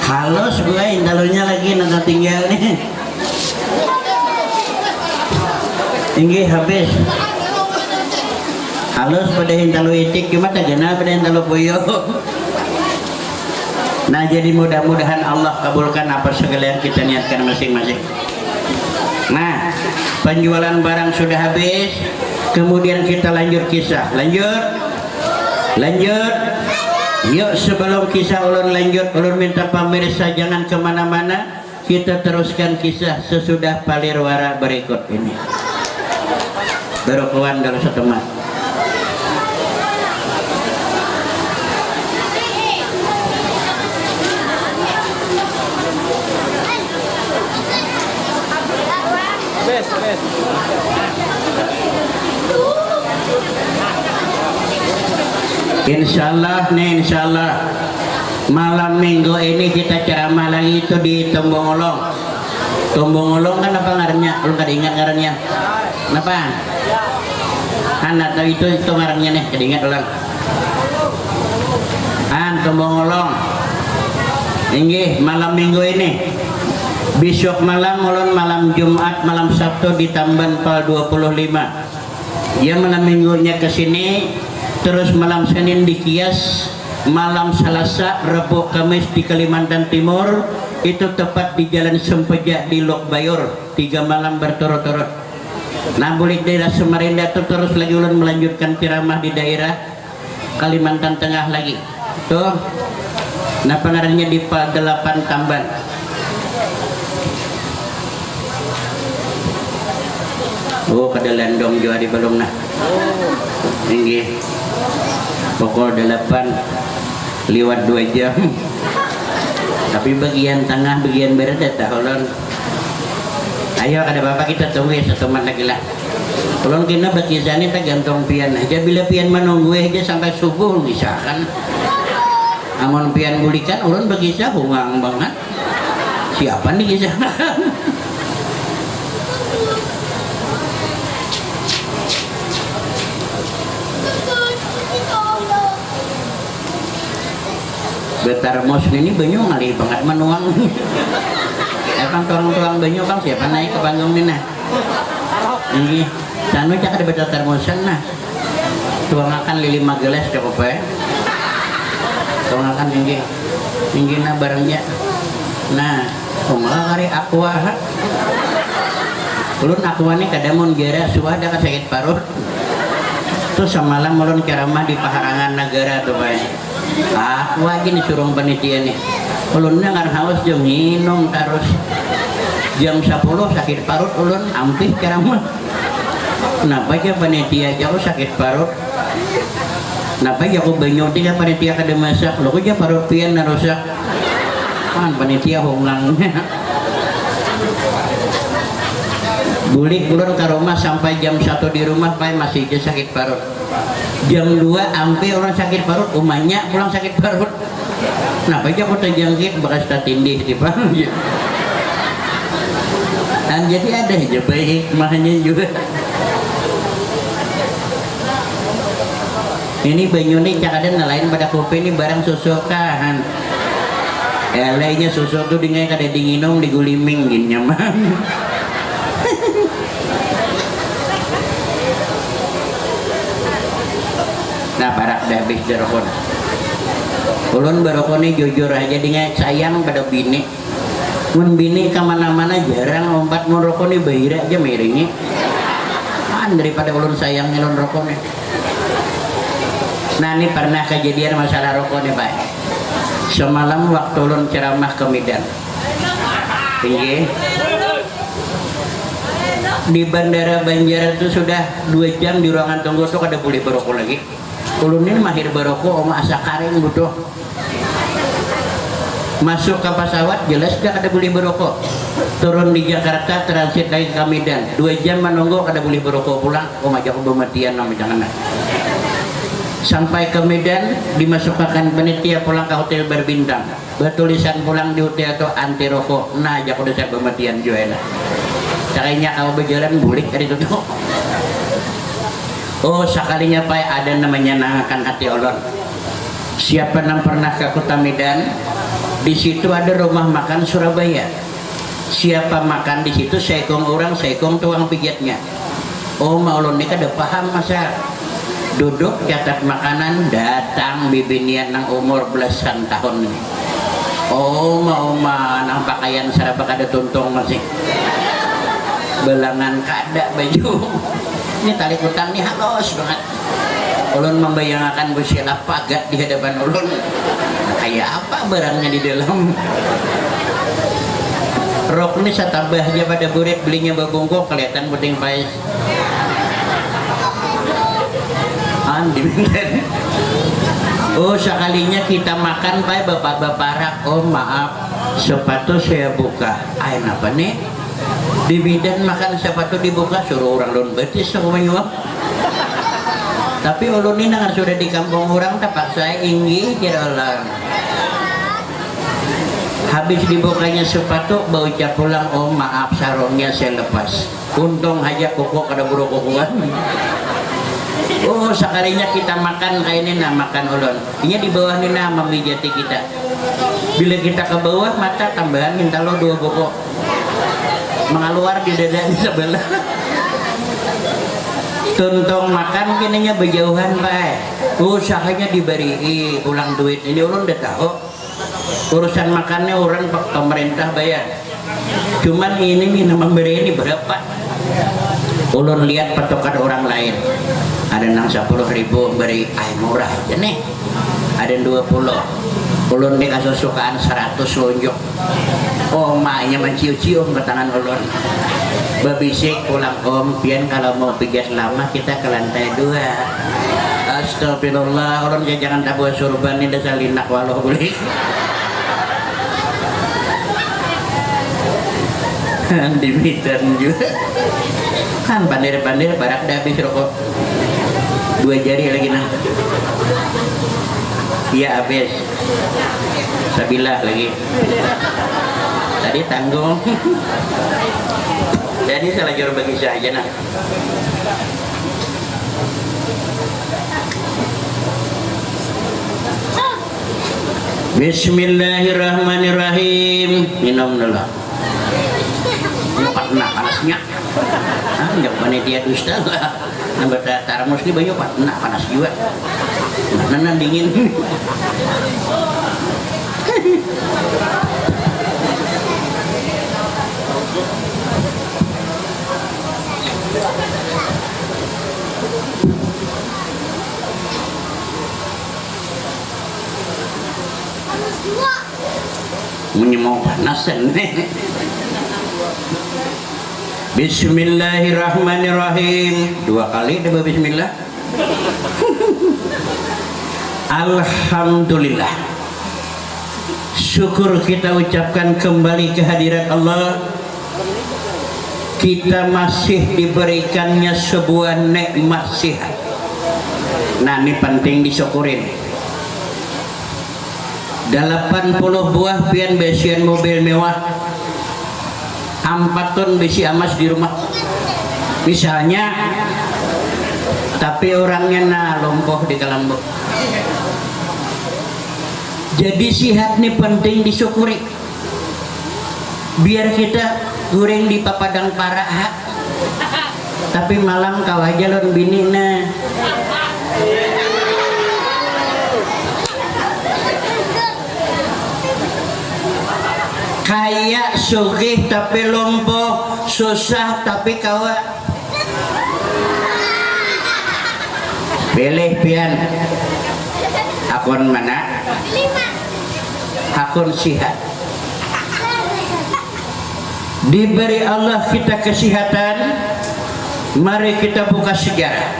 halus Bu indalunya lagi nada tinggal nih tinggi habis halus pada hindalu itik gimana gana pada hindalu puyo nah jadi mudah-mudahan Allah kabulkan apa segala yang kita niatkan masing-masing nah penjualan barang sudah habis kemudian kita lanjut kisah lanjut yuk sebelum kisah ulun lanjut ulun minta pemirsa jangan kemana-mana kita teruskan kisah sesudah palirwara berikut ini berkuan dalam satu mat Insyaallah malam minggu ini kita ceramah lagi itu di Tumbungulung kan apa ngarannya lu kada ingat ngarannya kenapa anak tahu itu ngarannya nih kada ingat ulang Tumbungulung inggih malam minggu ini besok malam ulun malam Jumat malam Sabtu di Tamban Pal 25 dia malam minggunya ke sini terus malam Senin di Kias malam Selasa Rabu Kamis di Kalimantan Timur itu tepat di Jalan Sempeja di Lokbayur 3 malam berturut-turut nah boleh daerah Samarinda itu terus lagi ulun melanjutkan ceramah di daerah Kalimantan Tengah lagi tuh nah pengarangnya di Pal 8 Tamban kada landong juga di balong nah tinggi pokok 8 lewat 2 jam tapi bagian tengah bagian barat ulun ayo kada bapak kita tunggu ya satu mat lagi lah ulun kena bagi zani tergantung pian aja bila pian menunggu aja sampai subuh bisa kan amun pian bulikan ulun bagi saya hungang banget siapa nih kisah Betarmos ini banyu ngali banget menuang. Emang tuang-tuang banyu bang siapa naik ke panggung ini nah? Ini sanu cak ada betar termosan nah. Tuangakan lili magelas cukup ya. Tuangakan tinggi nah barangnya. Nah, kumaha kari aqua. Ulun aqua ini kadamun gara suada ka sakit parut. Terus semalam ulun ceramah di Paharangan Negara tuh Pak. Aku lagi disuruh panitia nih. Ulunnya ngan haus jam minum terus. Jam 10 sakit parut ulun ampih ceramah. Kenapa aja panitia jauh sakit parut? Kenapa aja aku banyu tiga panitia kada masak? Lo aja parut pian na rusak. Kan panitia hunglangnya. Bulik ulun ke rumah sampai jam 1 di rumah Pak masih aja sakit parut. Jam 2 ampe orang sakit parut, umanya pulang sakit parut. Kenapa aja aku terjangkit bekas tatindih di Pak. Dan jadi ada aja baik hikmahnya juga. Ini banyu nih cakadan lain pada kopi ini barang susukan. Lainnya susu tuh dengan kada dinginum diguliming gin nyaman. Nah barak dah habis jerokon. Ulun barokon ini jujur aja dengan sayang pada bini. Mun bini kemana-mana jarang lompat mun rokok ini bahira aja miringi. Kan daripada ulun sayang ulun rokok nih. Nah ini pernah kejadian masalah rokok nih Pak. Semalam waktu ulun ceramah ke Medan. Tinggi. Di Bandara Banjar itu sudah 2 jam di ruangan tunggu tuh kada boleh berokok lagi. Ulun ini mahir berokok oma asa karing butuh. Masuk ke pesawat jelas gak ada boleh berokok. Turun di Jakarta transit lagi ke Medan 2 jam menunggu kada boleh berokok pulang. Oh majak pematian nama jangan. Sampai ke Medan dimasukkan panitia pulang ke hotel berbintang. Bertulisan pulang di hotel itu anti rokok. Nah ajak udah saya pematian juga. Caranya kau berjalan bulik dari itu. Oh sekalinya Pak ada namanya nangakan hati ulun. Siapa yang pernah ke kota Medan? Di situ ada rumah makan Surabaya. Siapa makan di situ seikong orang, seikong tuang pijatnya. Oh maulun ini kada paham masa. Duduk catat makanan datang bibinian nang umur belasan tahun ini. Oh mau nang pakaian serba kada tuntung masih. Belangan kada baju. Ini tali kutang ini halus banget. Ulun membayangkan busila pagat di hadapan ulun. Kayak apa barangnya di dalam. Rok ini saya tambah aja pada burit belinya babungkuk kelihatan puting pais. Di Medan. Oh sekalinya kita makan Pak bapak-bapak. Oh maaf sepatu saya buka. Ayo apa nih? Di Medan makan sepatu dibuka suruh orang lun betis aku menyuap. Tapi ulun ini nangan sudah di kampung orang tapak saya inggi kira orang. Habis dibukanya sepatu bau cap pulang. Oh maaf sarungnya saya lepas. Untung aja koko kada buruk kokoan. Oh sekalinya kita makan kayak ini nah makan ulun. Ini di bawah ini nah memijati kita. Bila kita ke bawah mata tambahan minta lo 2 buku. Mengaluar di dada di sebelah. Tuntung makan kininya berjauhan Pak. Usahanya diberi pulang duit. Ini ulun udah tahu. Urusan makannya orang pemerintah bayar. Cuman ini memberi ini berapa? Ulun lihat patokan orang lain. Ada nang 10.000 beri murah aja nih. Ada 20. Ulun di kasusukaan 100 lonjok. Oh maknya mencium-cium ke tangan ulun. Babisik pulang om pian kalau mau pigas lama kita ke lantai 2. Astagfirullah ulun jangan tabuh surban ini dasar linak walau boleh. Di Medan juga kan pandir-pandir barak dah habis rokok 2 jari lagi nah iya habis sabilah lagi tadi tanggung Jadi salah jor bagi saya nah. Bismillahirrahmanirrahim. Minum dulu. Patna panasnya. Enggak panitia dusta lah. Nambah tarmus ni banyak patna panas juga. Mana dingin. Menyemau panasan. Bismillahirrahmanirrahim. 2 kali ada bismillah. Alhamdulillah. Syukur kita ucapkan kembali kehadirat Allah. Kita masih diberikannya sebuah nikmat sehat. Nah, ini penting disyukurin. 80 buah pian besian mobil mewah, 4 ton besi emas di rumah misalnya, tapi orangnya lumpuh di Kalambok. Jadi sehat nih penting disyukuri. Biar kita goreng di papadang parah, tapi malam kawajalon bini nah. Kaya sugih tapi lumpuh, susah tapi kawa. Pilih pian. Akun mana? Akun sihat. Diberi Allah kita kesehatan, mari kita buka sejarah.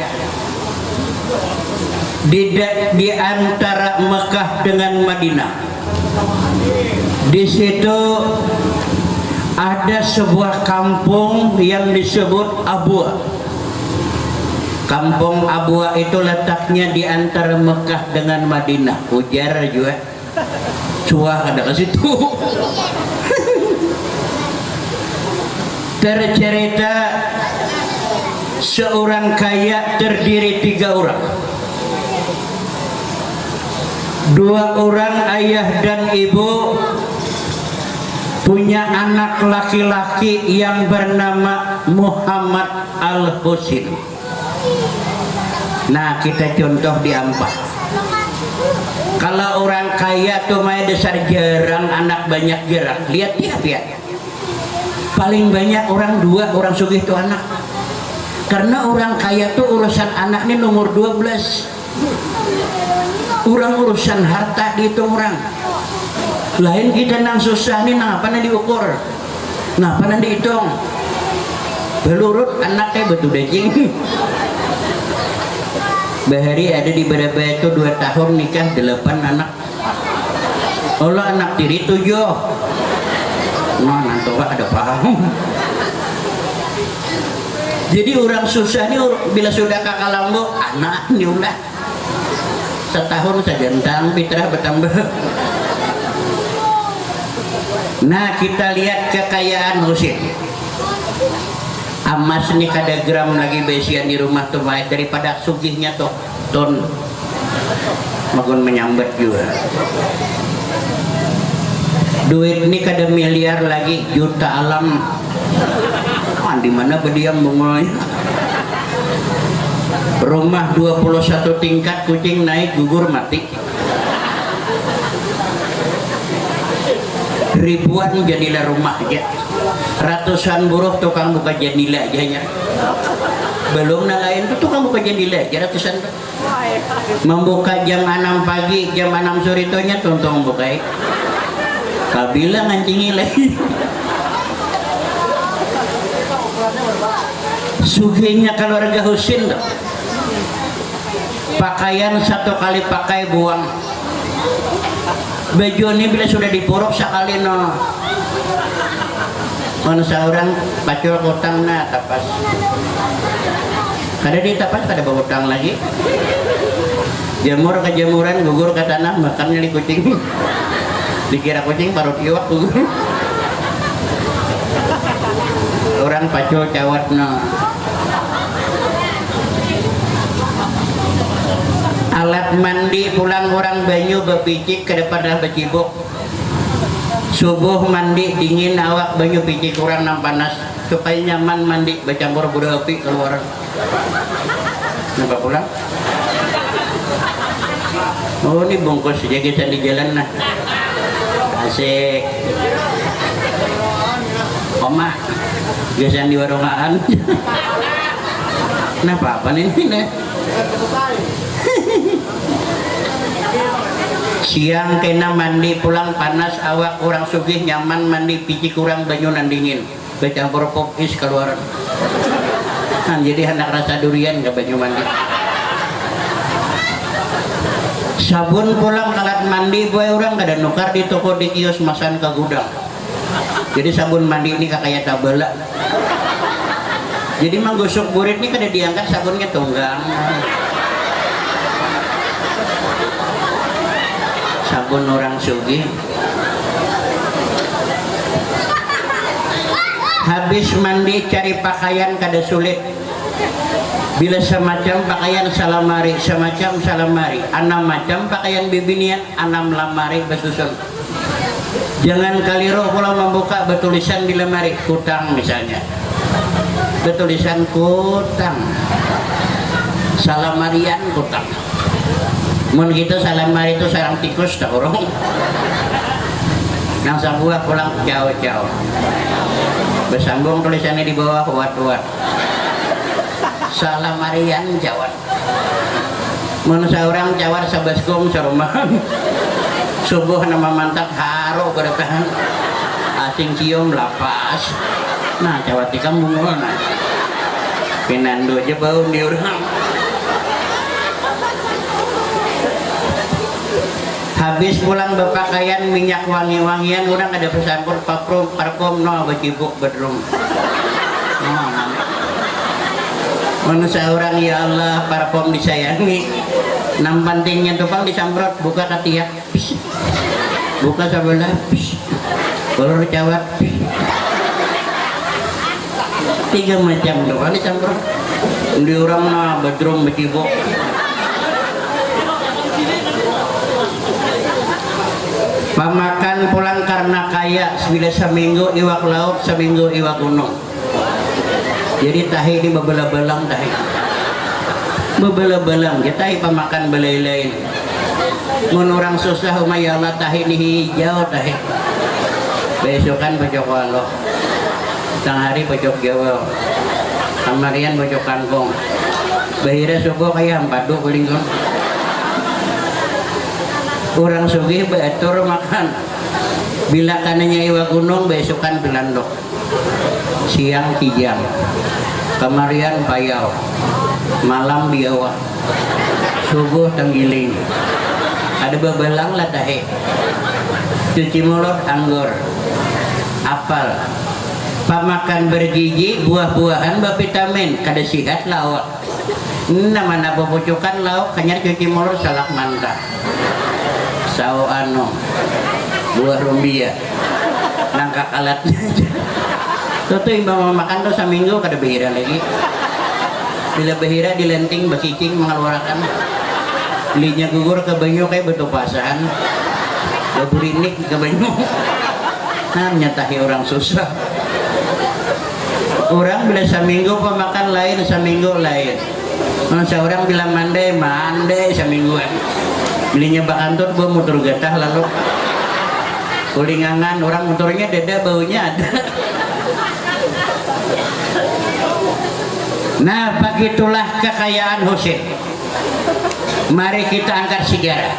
Di antara Mekah dengan Madinah, di situ ada sebuah kampung yang disebut Abwa. Kampung Abwa itu letaknya di antara Mekah dengan Madinah. Ujar juga, cuah ada ke situ. Tercerita seorang kaya terdiri 3 orang. 2 orang ayah dan ibu punya anak laki-laki yang bernama Muhammad Al-Husin. Nah, kita contoh di Ampah. Kalau orang kaya tuh main dasar jarang anak banyak gerak. Lihat ya. Paling banyak orang 2 orang sugih tuh anak. Karena orang kaya tuh urusan anak ini nomor 12. Orang urusan harta dihitung orang. Lain kita nang susah nih, nang apa nang diukur, nah apa nang dihitung. Belurut anaknya betul daging. Bahari ada di berapa itu 2 tahun nikah 8 anak. Allah anak tiri 7. Nah nanti ada paham. Jadi orang susah nih bila sudah kakak Kalambok anak nih ulah. Setahun saja tentang fitrah bertambah. Nah, kita lihat kekayaan Husin. Emas nih kada gram lagi besian di rumah tuh baik daripada sugihnya tuh ton. Magun menyambat juga. Duit ini kada miliar lagi, juta alam. Di mana berdiam bungolnya? Rumah 21 tingkat, kucing naik gugur mati. Ribuan jadilah rumah aja. Ratusan buruh tukang buka jendela aja. Belum na lain tuh tukang buka jendela aja ratusan. Membuka jam 6 pagi, jam 6 sore itunya tontong buka. Kabila ngancingi lagi. Sugihnya keluarga Husin tuh. Pakaian 1 kali pakai buang. Baju ini bila sudah dipuruk sekali no. Mana seorang pacul utang na tapas. Kada di tapas kada berutang lagi. Jamur ke jamuran gugur ke tanah makannya di kucing. Dikira kucing parut iwak gugur. orang pacul cawatna. Alat mandi pulang orang banyu bepicik daripada becibuk. Subuh mandi dingin awak banyu picik kurang nam panas supaya nyaman mandi bercampur buda api keluar. Nampak pulang? Oh ini bungkus jagisan di jalan nah. Asik. Oma, jagisan di warungan. Nah apa ini nih? Siang kena mandi pulang panas awak kurang sugih nyaman mandi pici kurang banyu nan dingin bercampur pop is keluaran jadi hendak rasa durian ke banyu mandi. Sabun pulang alat mandi boy orang kada nukar di toko di kios masan ke gudang, jadi sabun mandi ini kayak tabela jadi menggosok burit ini kada diangkat sabunnya tunggang. Sabun orang sugih habis mandi cari pakaian kada sulit bila semacam pakaian salamari semacam salamari 6 macam pakaian bibinian 6 lamari besusun. Jangan keliru kalau membuka bertulisan di lemari kutang misalnya bertulisan kutang salamarian kutang. Mun gitu salamari itu sarang tikus tak orang. Nang sabuah pulang jauh-jauh. Bersambung tulisannya di bawah wat-wat. Salamarian jawat. Mun saurang jawat sabaskum sarumahan. Subuh nama mantap haro bertahan. Asing cium lapas. Nah jawat di kampung mana? Pinando aja bau di orang. Habis pulang berpakaian minyak wangi-wangian orang ada pesampur parfum no becibuk bedroom no manusia orang ya Allah parfum disayangi nam pentingnya tupang disamprot buka ketiak buka sebelah kolor cawat 3 macam doang disamprot di orang no bedroom becibuk. Pamakan pulang karena kaya bila seminggu iwak laut seminggu iwak gunung. Jadi tahi ini bebelah-belang tahi. Bebelah-belang kita pamakan belai lain. Mun orang susah umayalah tahi ini hijau tahi. Besokan pojok walo. Tang hari pojok Jawa. Kamarian pojok kangkung. Bahira subuh kayak padu kulingkon. Orang sugih beatur makan bila kananya iwa gunung besokan belandok siang kijang kemarian payau malam biawa subuh tenggiling ada bebelang lah tahe cuci mulut anggur apal pamakan bergigi buah-buahan bervitamin kada sihat lauk namanya pepucukan lauk hanya cuci mulut salak mantap sao ano buah rumbia nangkak alatnya tuh imbang makan tuh seminggu kada behira lagi bila behira dilenting bakicing mengeluarkan linya gugur ke banyu kayak betul pasan berinik ke banyu nah nyatahi orang susah orang bila seminggu pemakan lain seminggu lain seorang bilang mandai semingguan belinya bakantut gua motor gatah lalu kulingangan orang motornya dada baunya ada. Nah begitulah kekayaan Husin. Mari kita angkat sigara.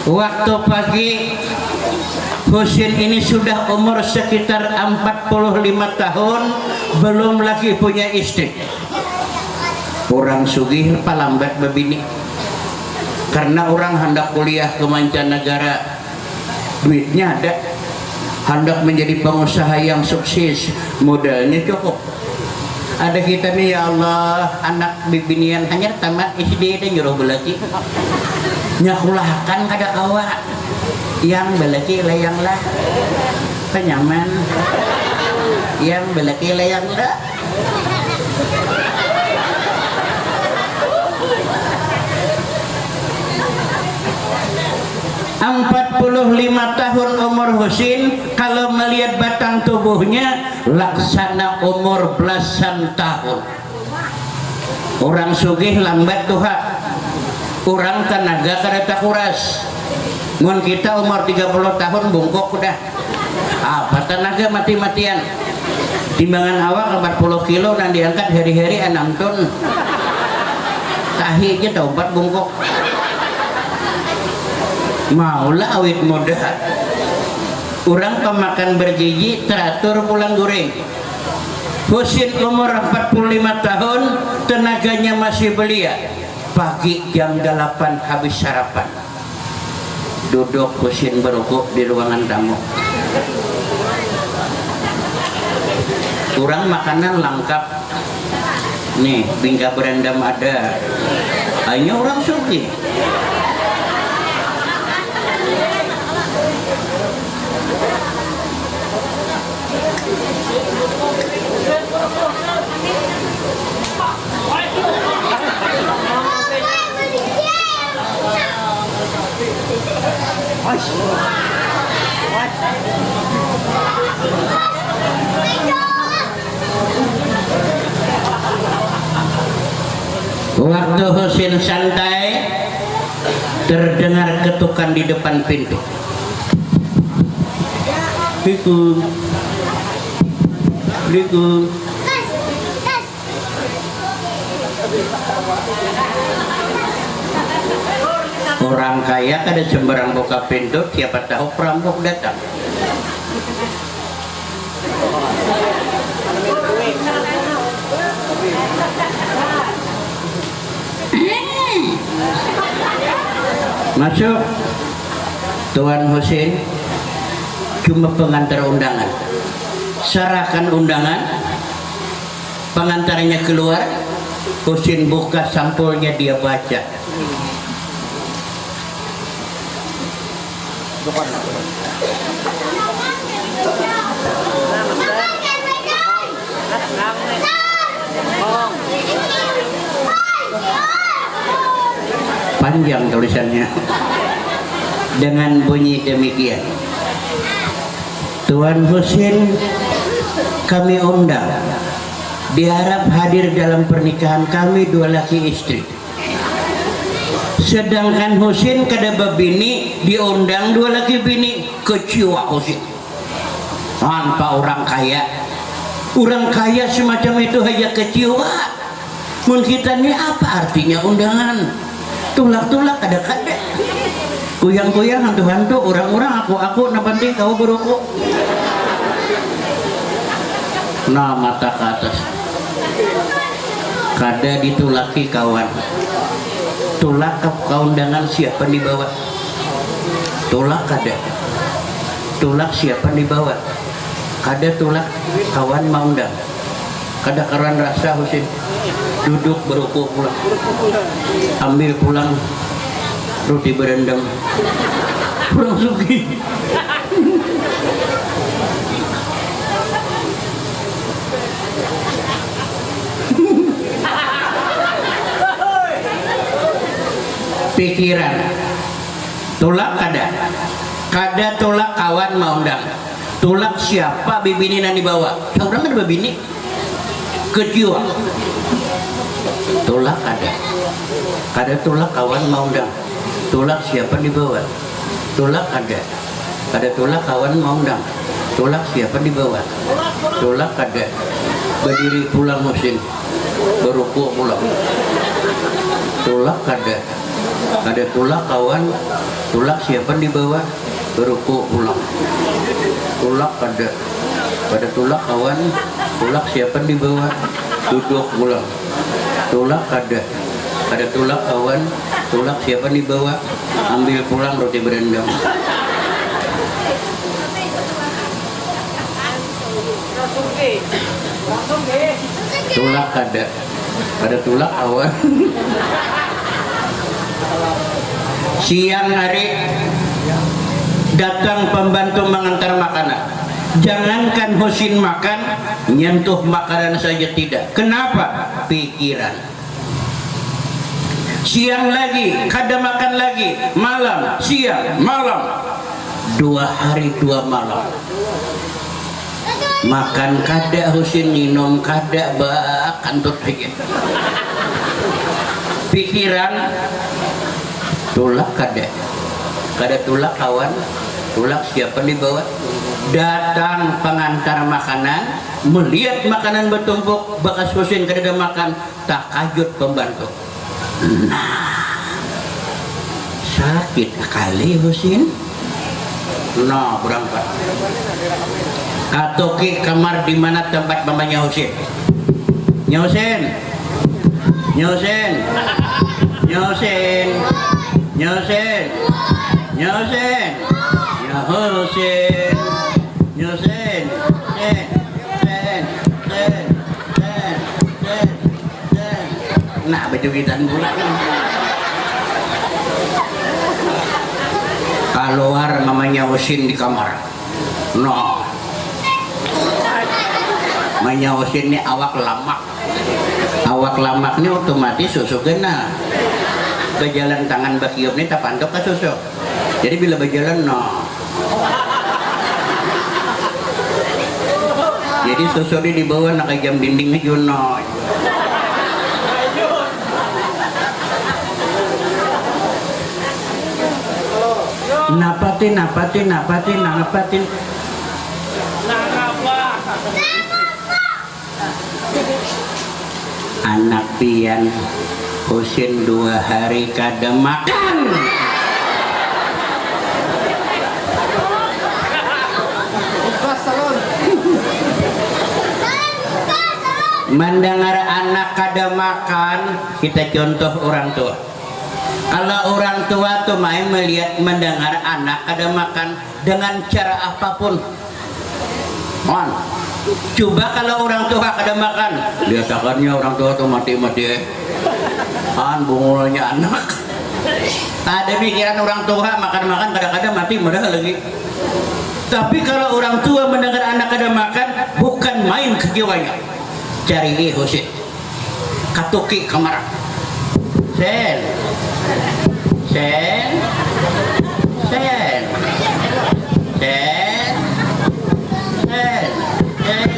Waktu pagi Husin ini sudah umur sekitar 45 tahun belum lagi punya istri. Orang sugih palambat babini karena orang hendak kuliah ke mancanegara duitnya ada hendak menjadi pengusaha yang sukses modalnya cukup ada kita nih ya Allah anak bibinian hanya tamat SD dan nyuruh belaki nyakulahkan kada awak yang belaki layanglah penyaman yang belaki layang dah. 45 tahun umur Husin, kalau melihat batang tubuhnya laksana umur belasan tahun. Orang sugih lambat tuha, orang tenaga kada tak kuras. Mun kita umur 30 tahun bungkuk udah. Apa tenaga mati-matian. Timbangan awak 40 kilo dan diangkat hari-hari 6 ton. Tahi aja 4 bungkuk. Maulah awit muda. Orang pemakan bergigi teratur pulang goreng. Husin umur 45 tahun, tenaganya masih belia. Pagi jam 8 habis sarapan. Duduk Husin berukuk di ruangan tamu. Kurang makanan lengkap. Nih, bingka berendam ada. Hanya orang sugih. Waktu Husin santai, terdengar ketukan di depan pintu. Assalamualaikum. Orang kaya kada sembarang buka pintu, siapa tahu perampok datang. Masuk. Tuan Husin cuma pengantar undangan. Serahkan undangan, pengantarnya keluar. Husin buka sampulnya, dia baca. Panjang tulisannya. Dengan bunyi demikian, Tuan Husin kami undang, diharap hadir dalam pernikahan kami 2 laki istri. Sedangkan Husin kada babini, diundang 2 laki bini. Kecewa Husin. Tanpa orang kaya. Orang kaya semacam itu hanya kecewa. Mun kita ini apa artinya undangan? Tulak-tulak kada-kada. Kuyang-kuyang hantu-hantu, orang-orang aku nabanting kau beruku. Nah, mata ke atas. Kada ditulaki kawan. Tulak ke undangan siapa di bawah? Tulak kada. Tulak siapa di bawah? Kada tulak kawan mau undang. Kada karuan rasa Husin. Duduk beruku pulang. Ambil pulang roti berendam. Pulang sugih. Pikiran tulak kada tulak kawan mau undang. Tulak siapa bibini nan dibawa? Seorang ada bibini keciwa. Tulak kada tulak kawan mau undang. Tulak siapa dibawa? Tulak kada tulak kawan mau undang. Tulak siapa dibawa? Tulak kada. Berdiri pulang Husin, beruku pulang. Tulak kada tulak kawan. Tulak siapa dibawa? Beruku pulang. Tulak kada tulak kawan. Tulak siapa dibawa? Duduk pulang. Tulak kada tulak kawan. Tulak siapa dibawa? Ambil pulang roti berendam. Tulak kada tulak kawan. Siang hari datang pembantu mengantar makanan. Jangankan Husin makan, nyentuh makanan saja tidak. Kenapa? Pikiran. Siang lagi, kada makan lagi. Malam, siang, malam. 2 hari 2 malam. Makan kada Husin, minum kada, kantut saja. Pikiran, tulak kada. Kada tulak kawan. Tulak siapa dibawa? Datang pengantar makanan, melihat makanan bertumpuk, bekas Husin kada makan, tak kajut pembantu. Nah, sakit kali Husin. Nah, berangkat. Katoki kamar di mana tempat mamanya Husin. Nyusin, Nyusin, Nyusin, Nyusin, Nyusin, Nyusin, Nyusin, nah baju kita pula. Keluar mamanya Husin di kamar. No, mamanya Husin ini awak lamak. Awak lamak ini otomatis susu kena. Berjalan tangan bakiup ini tak pantok ke susu. Jadi bila berjalan no. Jadi susu ini dibawa nak jam dinding aja no. Napatin. Anak pian Husin 2 hari kada makan. Mendengar anak kada makan, kita contoh orang tua. Kalau orang tua tuh main melihat mendengar anak kada makan dengan cara apapun. Coba kalau orang tua kada makan, biasakannya orang tua tuh mati-mati. Bungulnya anak. Ada pikiran orang tua makan-makan kadang-kadang mati mudah lagi. Tapi kalau orang tua mendengar anak kada makan, bukan main kejiwanya. Cari Husin, katuki kamar. Sen, sen, sen, sen, sen, sen,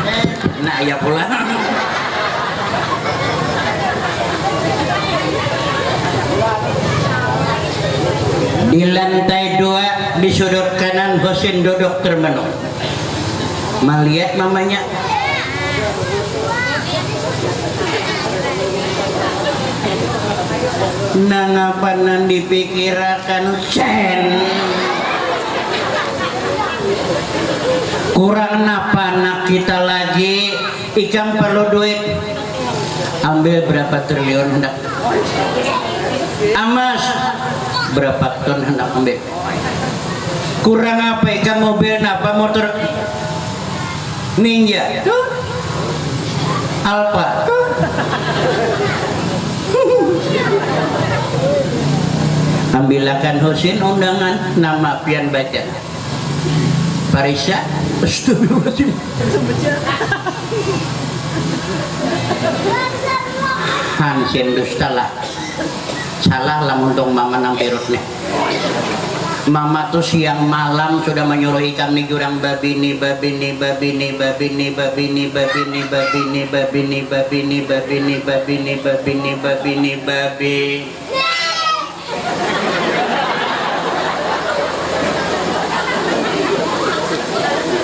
sen. Nah ya pula. Di lantai 2 di sudut kanan Husin duduk termenung, melihat mamanya. Nangapanan dipikirakan sen. Kurang napa nak kita lagi, ikam perlu duit. Ambil berapa triliun hendak? Amas berapa ton hendak ambil? Kurang apa ikam mobil napa motor Ninja? Alfa. Ambilakan Husin undangan, nama pian baca Parisa. Astagfirullahaladzim. Hansin dustalah. Salah lah untung mama nang perutnya. Mama tuh siang malam sudah menyuruh ikan nih jurang babini.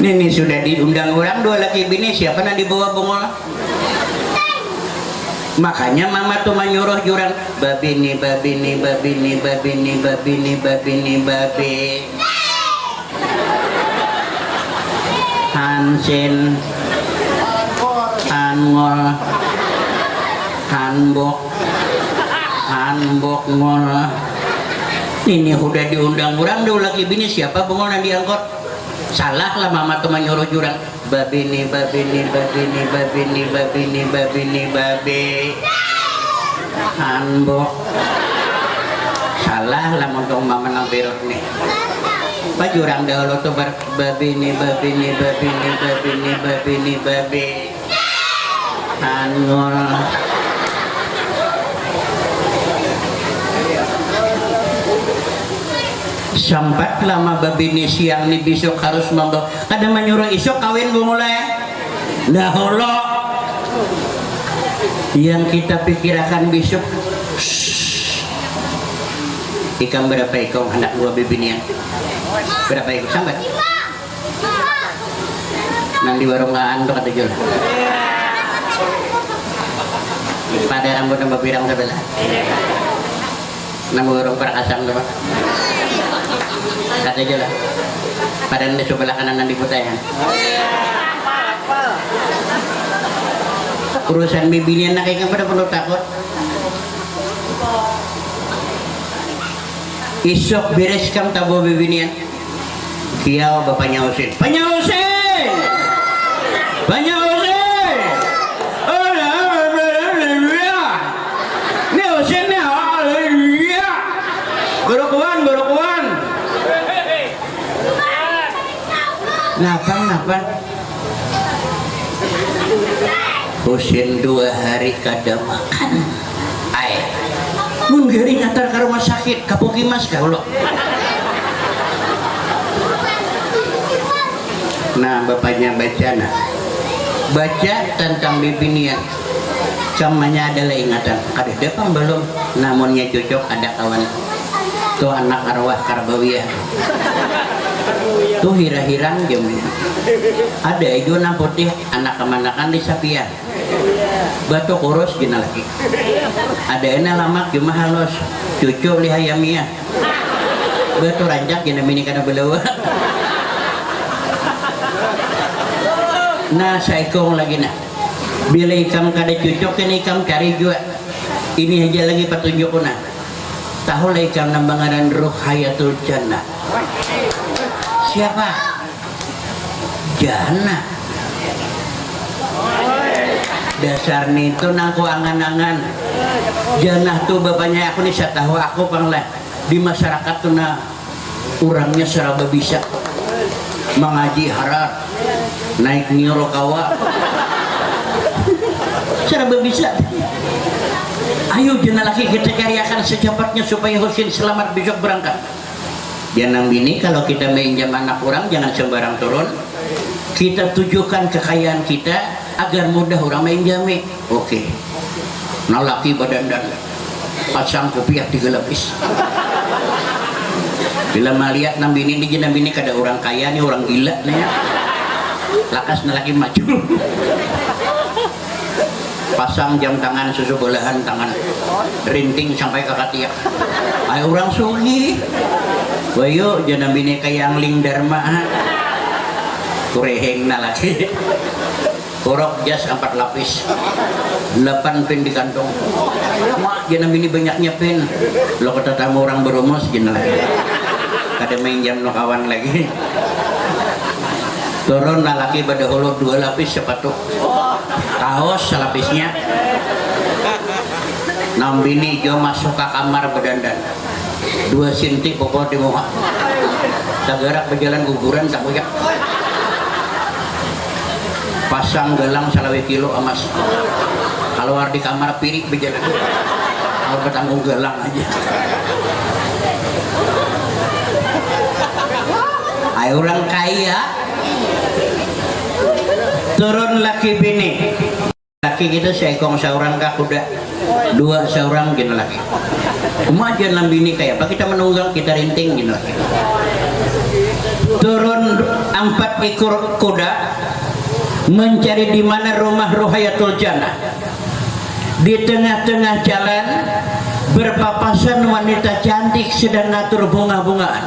Ini sudah diundang orang 2 laki bini, siapa nak dibawa bungol? Makanya mama tuh menyuruh jurang babini. Hansin, Hangol, Hanbok ngol. Ini udah diundang orang 2 laki bini, siapa bungol yang diangkut? Salah lah mama tuh menyuruh jurang babini. Hanbok. Salah kalah lamun tong menang virus nih. Pajurang dahulu tuh babi anul sampai lama babi nih siang nih besok harus membawa kada menyuruh isok kawin mulai dahulu yang kita pikirkan besok. Ikan berapa ekor anak gua bibinian? Berapa ekor sambat? Nang di warung ngaan tuh kata Jul. Pada rambut tambah pirang sebelah. Nang warung Prakasam tuh. Kata Jul. Pada di sebelah kanan nanti putayan. Urusan bibinian nak ikan pada perlu takut. Isok beres kam tabo bibinian kiau bapaknya Husin Bapaknya Husin ini Husin nih berukuan ngapa Husin 2 hari kada makan mun gering antar ke rumah sakit kapukimas kaulo. Nah bapaknya baca tentang bibinian camanya adalah ingatan kada depang belum namunnya cocok ada kawan tuh anak arwah karbawiyah tuh hira-hirang jamnya ada iguana putih anak kemanakan di Sapia batu kurus gina lagi ada ena lamak cuma halus cucu lihayamia batu rancak gina mini kana belawa nah saikong lagi nah bila ikam kada cucuk ini ikam cari juga ini aja lagi petunjuk na tahu lah ikam nambangaran Ruhayatul Jannah siapa Jannah dasar nih itu nangku angan-angan Jannah tuh bapaknya aku nih saya tahu aku panglah di masyarakat tuh nah orangnya serba bisa mengaji harar naik nirokawa serba bisa. Ayo Jannah lagi kita karyakan secepatnya supaya Husin selamat besok berangkat. Jangan bini kalau kita menginjam anak orang jangan sembarang turun. Kita tujukan kekayaan kita agar mudah orang main jami. Oke. Nah laki badan dan pasang kopiah 3 lapis. Bila melihat nang bini di jenam bini kada orang kaya nih orang gila nih ya. Lakas na laki maju. Pasang jam tangan susu belahan tangan rinting sampai ke katiak. Ayo orang sugi. Wayo jenam bini kayang ling dharma. Kureheng na lagi. Korok jas 4 lapis 8 pin di kantong mak jenam ini banyaknya pin lo kata tamu orang berumos jenam lagi kada main jam no kawan lagi turun laki badahulu 2 lapis sepatu kaos selapisnya nambini jo masuk ke kamar berdandan 2 sinti pokok di muka tagarak berjalan guguran tak buyak pasang gelang 1 kilo emas keluar di kamar pirik berjalan kalau bertanggung gelang aja ayo orang kaya turun laki bini laki kita seekong seorang kah kuda 2 seorang gini laki umat jangan bini kaya apa kita menunggang kita rinting gini laki turun 4 ekor kuda mencari di mana rumah Ruhayatul Jannah. Di tengah-tengah jalan berpapasan wanita cantik sedang ngatur bunga-bungaan.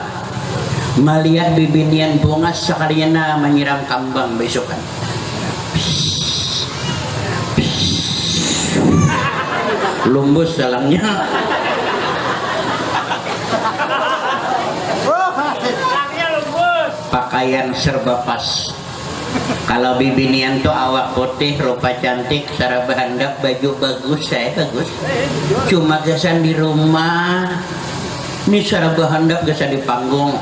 Melihat bibinian bunga sekalinya menyiram kambang besokan. Lumbus dalamnya. Pakaian serba pas. Kalau bibinian tuh awak putih, rupa cantik, cara berhandap, baju bagus, saya bagus. Cuma kesan di rumah Ini sarabah handap gak di panggung.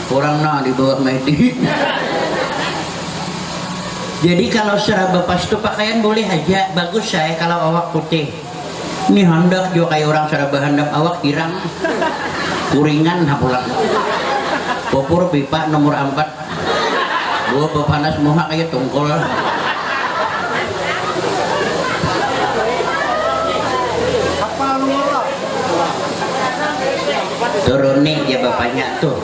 Orang nah di bawah meti. Jadi kalau sarabah pas itu pakaian boleh aja, bagus saya kalau awak putih. Ini handap juga kayak orang sarabah handap awak irang. Kuringan pulang. Popur pipa nomor 4. Gua pepanas muha kayak tungkol. Turun nih ya bapaknya tuh.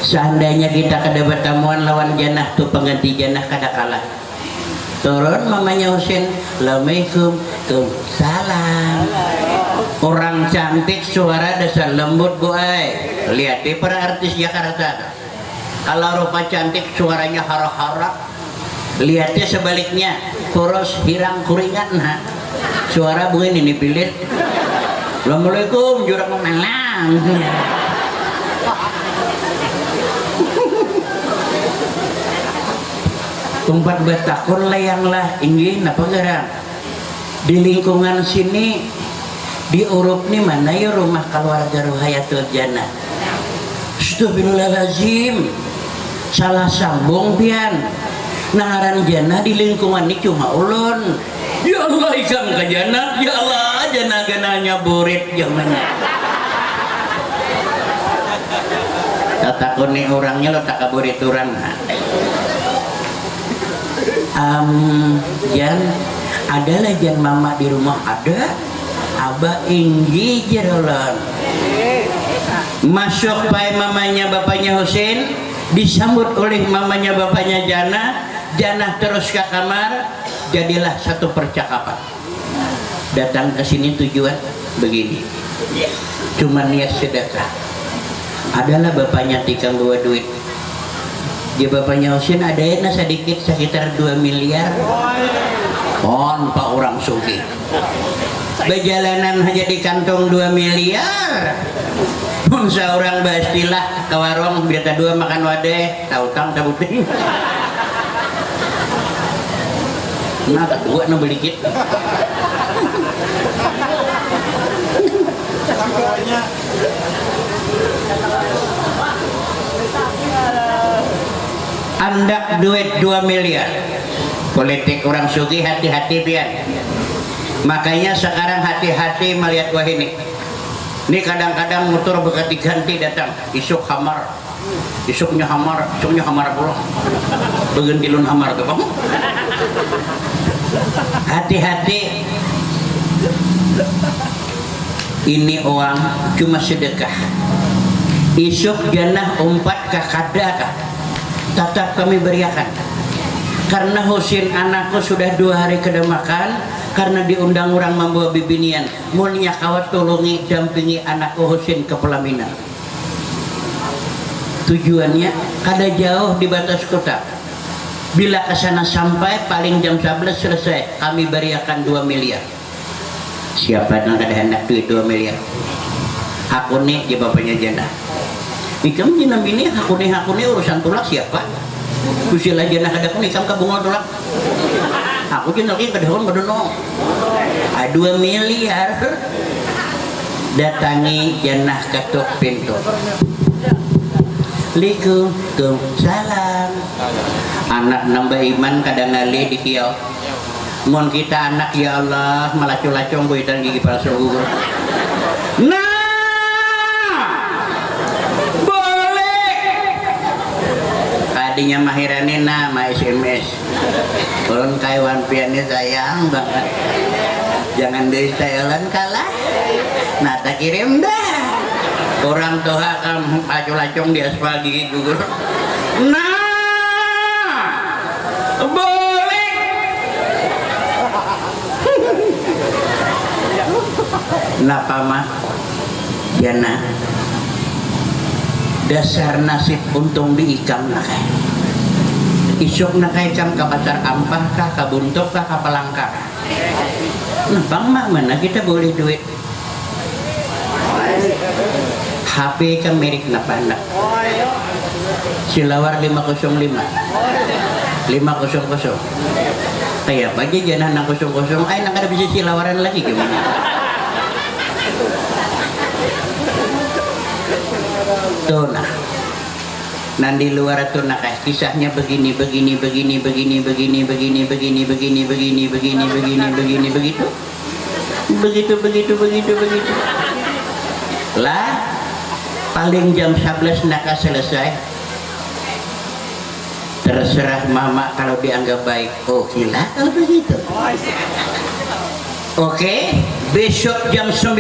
Seandainya kita kada bertamuan lawan janah tuh pengganti janah kada kalah. Turun mamanya Husin, Assalamualaikum, salam. Orang cantik suara dasar lembut bu ay. Lihat deh para artis Jakarta. Kalau rupa cantik suaranya harak-harak. Lihatnya sebaliknya, kurus hirang kuringan. Nah. Suara begini nih pilit. Assalamualaikum jurang malam. Tempat betakun layanglah ingin apa garang. Di lingkungan sini di Urup nih mana ya rumah keluarga Ruhayatul Jannah. Astagfirullahaladzim. Salah sambung pian. Nangaran jannah di lingkungan ini cuma ulun. Ya Allah ikam ke jannah. Ya Allah jannah gananya burit jamannya. Tatakun nih orangnya lo tak kaburit orang. Jan adalah jan mama di rumah ada. Abah inggi jerolon. Masuk pai mamanya bapaknya Husin, disambut oleh mamanya bapaknya Jannah. Jannah terus ke kamar, jadilah satu percakapan. Datang ke sini tujuan begini. Cuma niat sedekah. Adalah bapaknya tikang bawa duit. Dia bapaknya Husin ada yang sedikit sekitar 2 miliar. On pak orang sugih. Berjalanan aja di kantong 2 miliar. Pun seorang bastilah ke warung biasa 2 makan wadeh, tautang tabuting. Nah kedua no belikit. Andak duit 2 miliar. Politik orang sugih hati-hati pian. Makanya sekarang hati-hati melihat wah ini. Ini kadang-kadang motor berganti-ganti datang. Isuk hamar, isuknya hamar pulang. Begentilun hamar ke bang. Hati-hati. Ini uang cuma sedekah. Isuk jannah umpat ke kadakah. Tetap kami beriakan. Karena Husin anakku sudah 2 hari kada makan. Karena diundang orang membawa bibinian, mulnya kawat tolongi dampingi anakku Husin ke pelaminan. Tujuannya kada jauh di batas kota. Bila ke sana sampai paling jam 11 selesai, kami beriakan 2 miliar. Siapa yang kada hendak duit 2 miliar? Aku nih di bapaknya Jannah. Ikam jenam ini aku nih urusan tulak siapa? Kusilah Jannah kada pun ikam kabungol tulak. Aku jenal ini kedahun kedonong. 2 miliar. Datangi Jannah ketuk pintu. Waalaikumsalam. Anak nambah iman kadang ngali di kiau. Mun kita anak ya Allah melacung-lacung buitan gigi palsu gugur. Tadinya mahirane nama SMS. Turun kaiwan piannya sayang banget. Jangan dari Thailand kalah. Nah tak kirim dah. Orang toha kamu acung-acung di aspal gigi gugur. Nah, boleh. Napa mah? Jannah. Dasar nasib untung di ikam nakai. Isuk nakai ikam ke pasar ampah kah, ke buntok kah, ke pelangkah. Nah bang mak mana kita boleh duit? HP kan merek napa hendak? Silawar 505 500. Kayak aja Jannah 600. Ay nak ada bisa silawaran lagi gimana? tuh nah. Nah di luar tuh nah kisahnya begini begitu lah paling jam 11 nak selesai. Terserah mama kalau dianggap baik. Oh gila kalau begitu. Oke, besok jam 9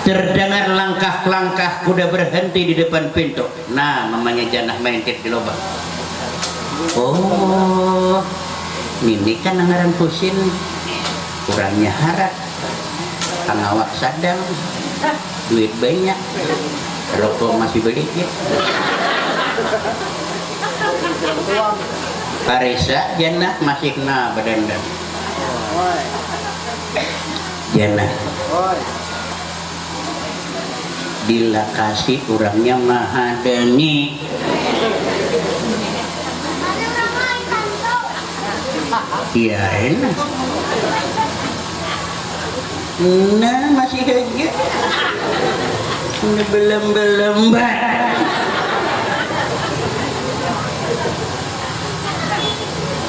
terdengar langkah-langkah kuda berhenti di depan pintu. Nah, mamanya Janah main tit di lubang. Oh, ini kan anggaran Husin kurangnya harap. Pengawak sadang, duit banyak, rokok masih sedikit. Parisa Janah masih na badandan. Janah bila kasih kurangnya mahadani. Iya enak. Nah masih aja ini belum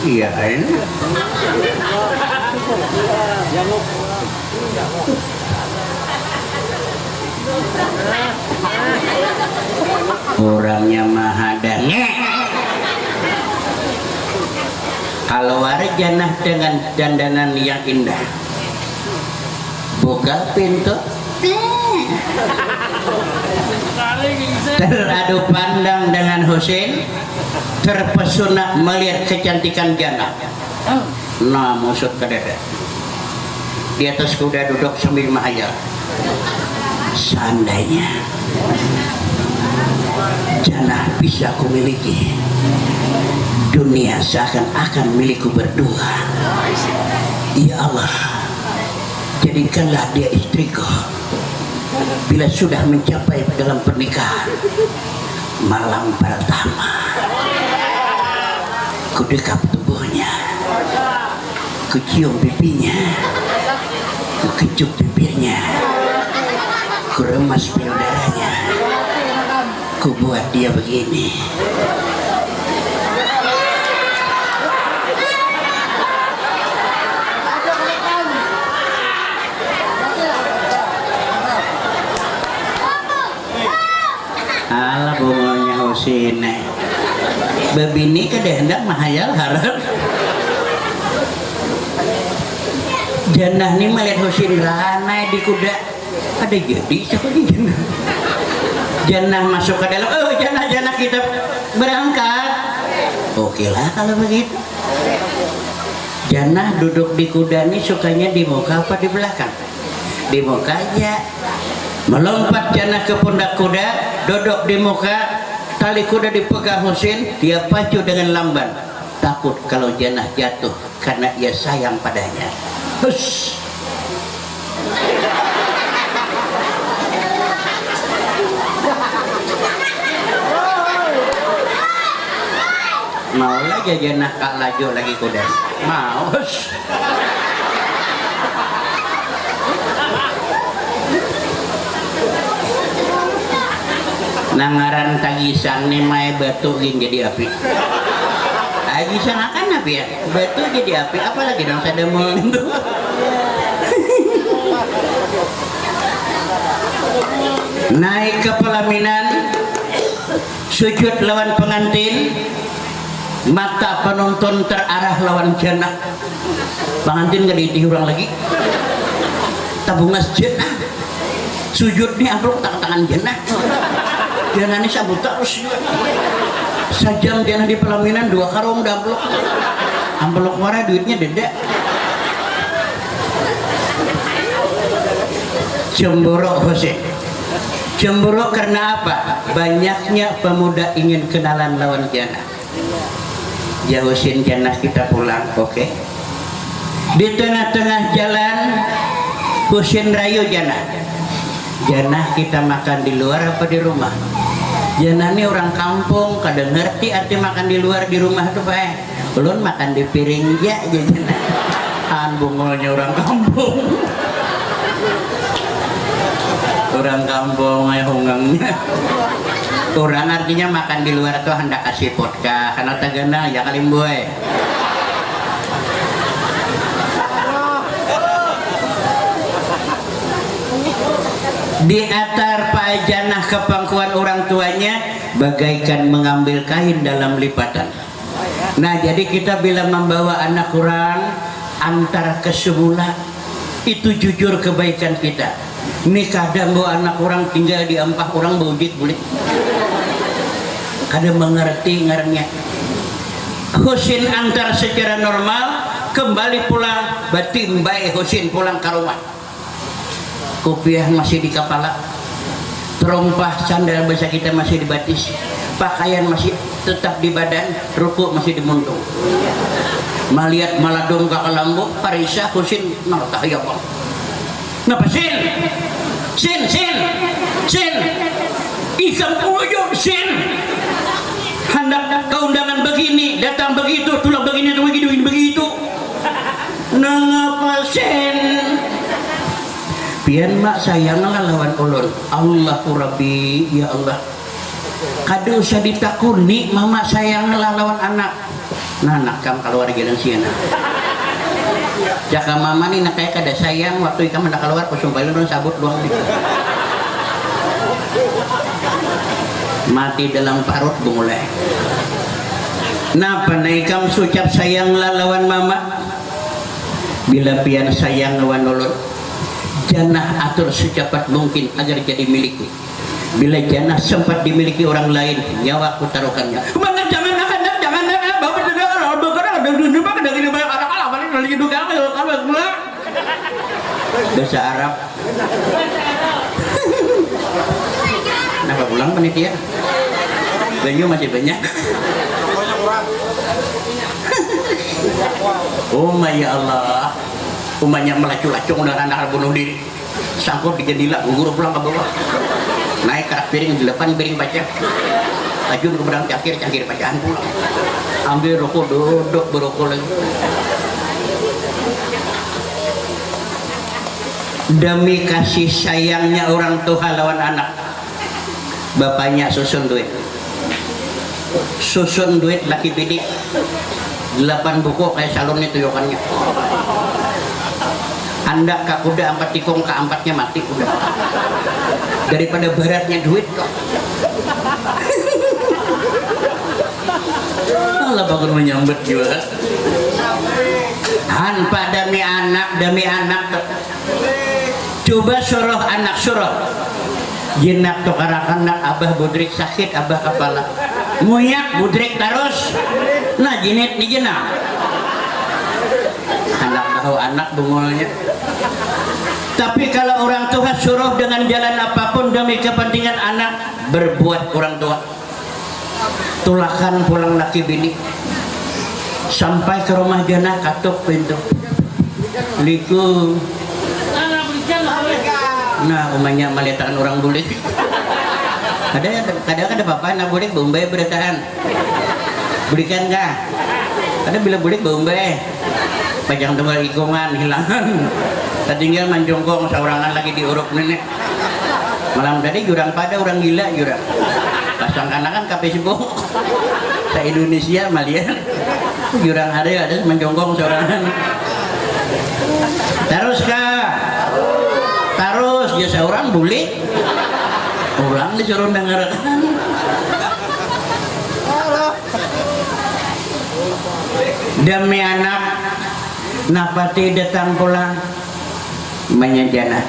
iya enak. Orangnya mahadani. Kalau Janah dengan dandanan yang indah, buka pintu, teradu pandang dengan Husin, terpesona melihat kecantikan Janah. Nah musut ke dada. Di atas kuda duduk sambil menghayal. Seandainya Janah bisa kumiliki, dunia seakan-akan milikku berdua. Ya Allah, jadikanlah dia istriku. Bila sudah mencapai dalam pernikahan, malam pertama, ku dekap tubuhnya, ku cium pipinya, ku kecup bibirnya, ku remas payudaranya, ku buat dia begini. Alah bungonya Husin bebini kedendak mahayal harap. Janah nih melihat Husin ranai di kuda ada jadi siapa di Janah. Janah masuk ke dalam. Oh Janah kita berangkat. Oke lah kalau begitu. Janah duduk di kuda nih sukanya di muka apa di belakang? Di muka aja. Melompat Janah ke pundak kuda, duduk di muka, tali kuda dipegang Husin, dia pacu dengan lamban. Takut kalau Janah jatuh karena ia sayang padanya. Hush. Mau lagi Janah kak laju lagi kuda. Mau. Hush. Nangaran tagisan nih mae batu gin jadi api. Tagisan akan api ya, batu jadi api. Apalagi dong saya demul itu. Naik ke pelaminan, sujud lawan pengantin, mata penonton terarah lawan Janah. Pengantin gak diurang lagi. Tabungas Janah, sujud nih amplop tangan Janah. Janah ini sabut terus sajam Janah di pelaminan 2 karung amplop. Amplop mana duitnya dedek. Cemburu Husin. Cemburu karena apa? Banyaknya pemuda ingin kenalan lawan Janah. Ya Husin Janah kita pulang, oke. Di tengah-tengah jalan Husin rayu Janah. Janah kita makan di luar apa di rumah? Janah ini orang kampung, kadang ngerti arti makan di luar di rumah tuh Pak. Ulun makan di piring ya aja Janah. Bungolnya orang kampung. Orang kampung aja honggangnya. Orang artinya makan di luar tuh hendak kasih vodka karena tagana ya kali boy. Di atar pajanah kepangkuan orang tuanya bagaikan mengambil kain dalam lipatan. Nah jadi kita bila membawa anak orang antara ke semula itu jujur kebaikan kita. Ini kadang bawa anak orang tinggal di ampah orang baudik boleh. Kadang mengerti ngarangnya. Husin antar secara normal kembali pulang berarti mbae Husin pulang ke rumah. Kopiah masih di kepala, terompah sandal bahasa kita masih di batis, pakaian masih tetap di badan, rukuk masih di muntung. Malihat maladong ka kalambo, parisa Husin naltah ya Allah. Napa sin? Isam uyuk sin. Hendak keundangan begini, datang begitu, tulang begini, begitu. Nangapa sin? Pian mak sayang lawan ulun. Allahu Rabbi, ya Allah. Kadu usah ditakuni mama sayang lawan anak. Nah nak kam keluar jalan siana. Jaka mama nih nak kayak kada sayang waktu ikam hendak keluar kusumpalin orang sabut doang. Mati dalam parut bunguleh. Napa naikam sucap sayang lawan mama? Bila pian sayang lawan ulun. Janah atur secepat mungkin agar jadi milikku. Bila janah sempat dimiliki orang lain, nyawa ku taruhkannya. Mana jangan bapak juga kalau bergerak ada dunia ada gini banyak anak-anak paling lagi duga kalau pula. Bahasa Arab. Kenapa pulang panitia? Banyu masih banyak. Oh ya Allah. Umanya melacung-lacung udah anak bunuh diri, sangkut di jendela, guru pulang ke bawah, naik kerak piring di depan piring baca, ajun ke berang cangkir bacaan pulang, ambil rokok duduk berokok lagi. Demi kasih sayangnya orang tua lawan anak, bapaknya susun duit laki bidik 8 buku kayak salon itu yokannya. Anda kak kuda 4 tikung ke 4-nya mati udah daripada beratnya duit kok. Allah bangun menyambut juga. Hanpa demi anak coba suruh anak suruh jinak tukarakan abah budrik sakit abah kepala muyak budrik terus nah jinit nih jinak anak tahu anak bungulnya. Tapi kalau orang tua suruh dengan jalan apapun demi kepentingan anak, berbuat orang tua. Tulakan pulang laki bini sampai ke rumah janah katuk pintu. Liku. Nah, umanya melihatkan orang bulik. Kadang ada bapak nak bulik Bombay berataan. Belikan kah? Ada bila bulik Bombay. Pajang tunggal ikungan hilangan. Tinggal manjongkong seorangan lagi diuruk nenek. Malam tadi jurang pada orang gila jurang. Pasang kanakan ke Facebook. Sa Indonesia malian. Jurang ada manjongkong seorangan. Terus kah? Terus ya seorang bulik. Orang disuruh dengarkan. Demi anak napati datang pulang menyajana.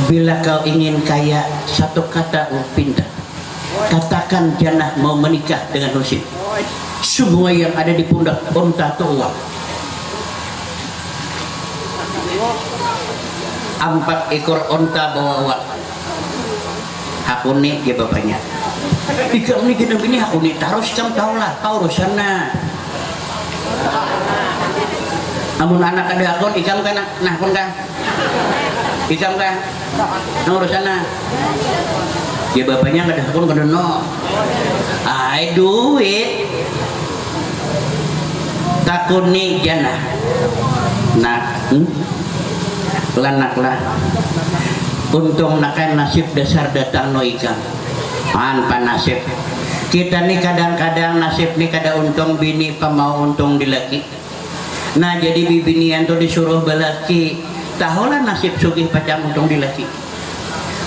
Bila kau ingin kaya, satu kata pintar. Katakan janah mau menikah dengan Husin. Semua yang ada di pundak unta itu uang. 4 ekor unta bawa uang. Hakuni dia bapaknya. Ikam ni gini begini hakuni terus kamu tahu lah, kau urusannya. Amun anak ada akun ikam kan nah pun kan ikam kan urusannya. Ya bapaknya nggak ada akun kan no. Ai duit takuni jana nak lanaklah untung nakan nasib dasar datang no ikam Nasib kita nih kadang-kadang nasib nih kada untung bini pemau untung di laki. Nah jadi bibinian tuh disuruh belaki, tahulah nasib sugih pacang untung di laki.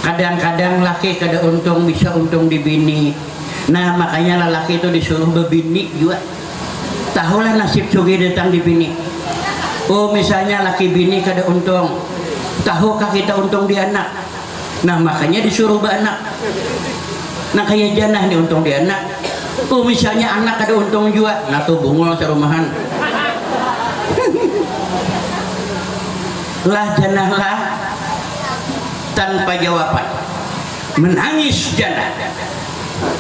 Kadang-kadang laki kada untung bisa untung di bini. Nah makanya lelaki itu disuruh bebini juga, tahulah nasib sugih datang di bini. Oh misalnya laki bini kada untung, tahukah kita untung di anak. Nah makanya disuruh beranak. Nah kayak janah nih untung di anak. Oh misalnya anak ada untung juga, nah tuh bungul serumahan. Lah janah lah tanpa jawaban, menangis janah.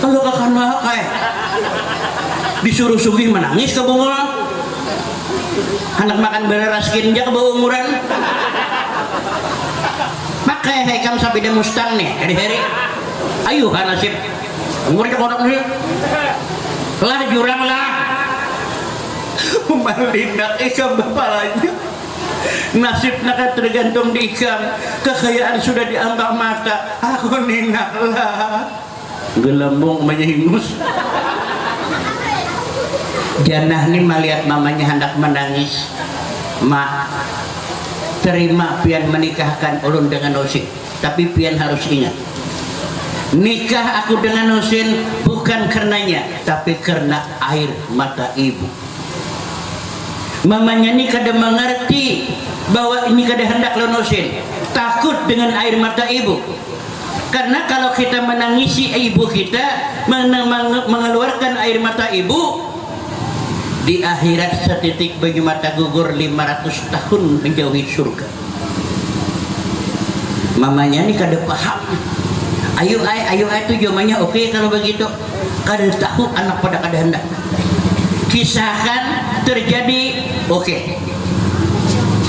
Kalau kakak kayak disuruh sugih menangis ke bungul. Anak makan beras kinja ke bawah umuran. Makanya haikam sabida mustang nih hari-hari. Ayo nasib umurnya kodok nih lah jurang lah malindak ikam bapalanya. Nasib nak tergantung di ikam, kekayaan sudah diambang mata. Aku ningak lah gelembung menyengus. Janah nih melihat mamanya hendak menangis. Mak terima pian menikahkan ulun dengan Husin, tapi pian harus ingat, nikah aku dengan Husin bukan karenanya, tapi karena air mata ibu. Mamanya ini kada mengerti bahwa ini kada hendak lawan Husin, takut dengan air mata ibu. Karena kalau kita menangisi ibu kita, mengeluarkan air mata ibu, di akhirat setitik bagi mata gugur 500 tahun menjauhi surga. Mamanya ini kada paham. Ayo tuh jawabannya oke kalau begitu. Kada tahu anak pada kada hendak. Kisahkan terjadi oke.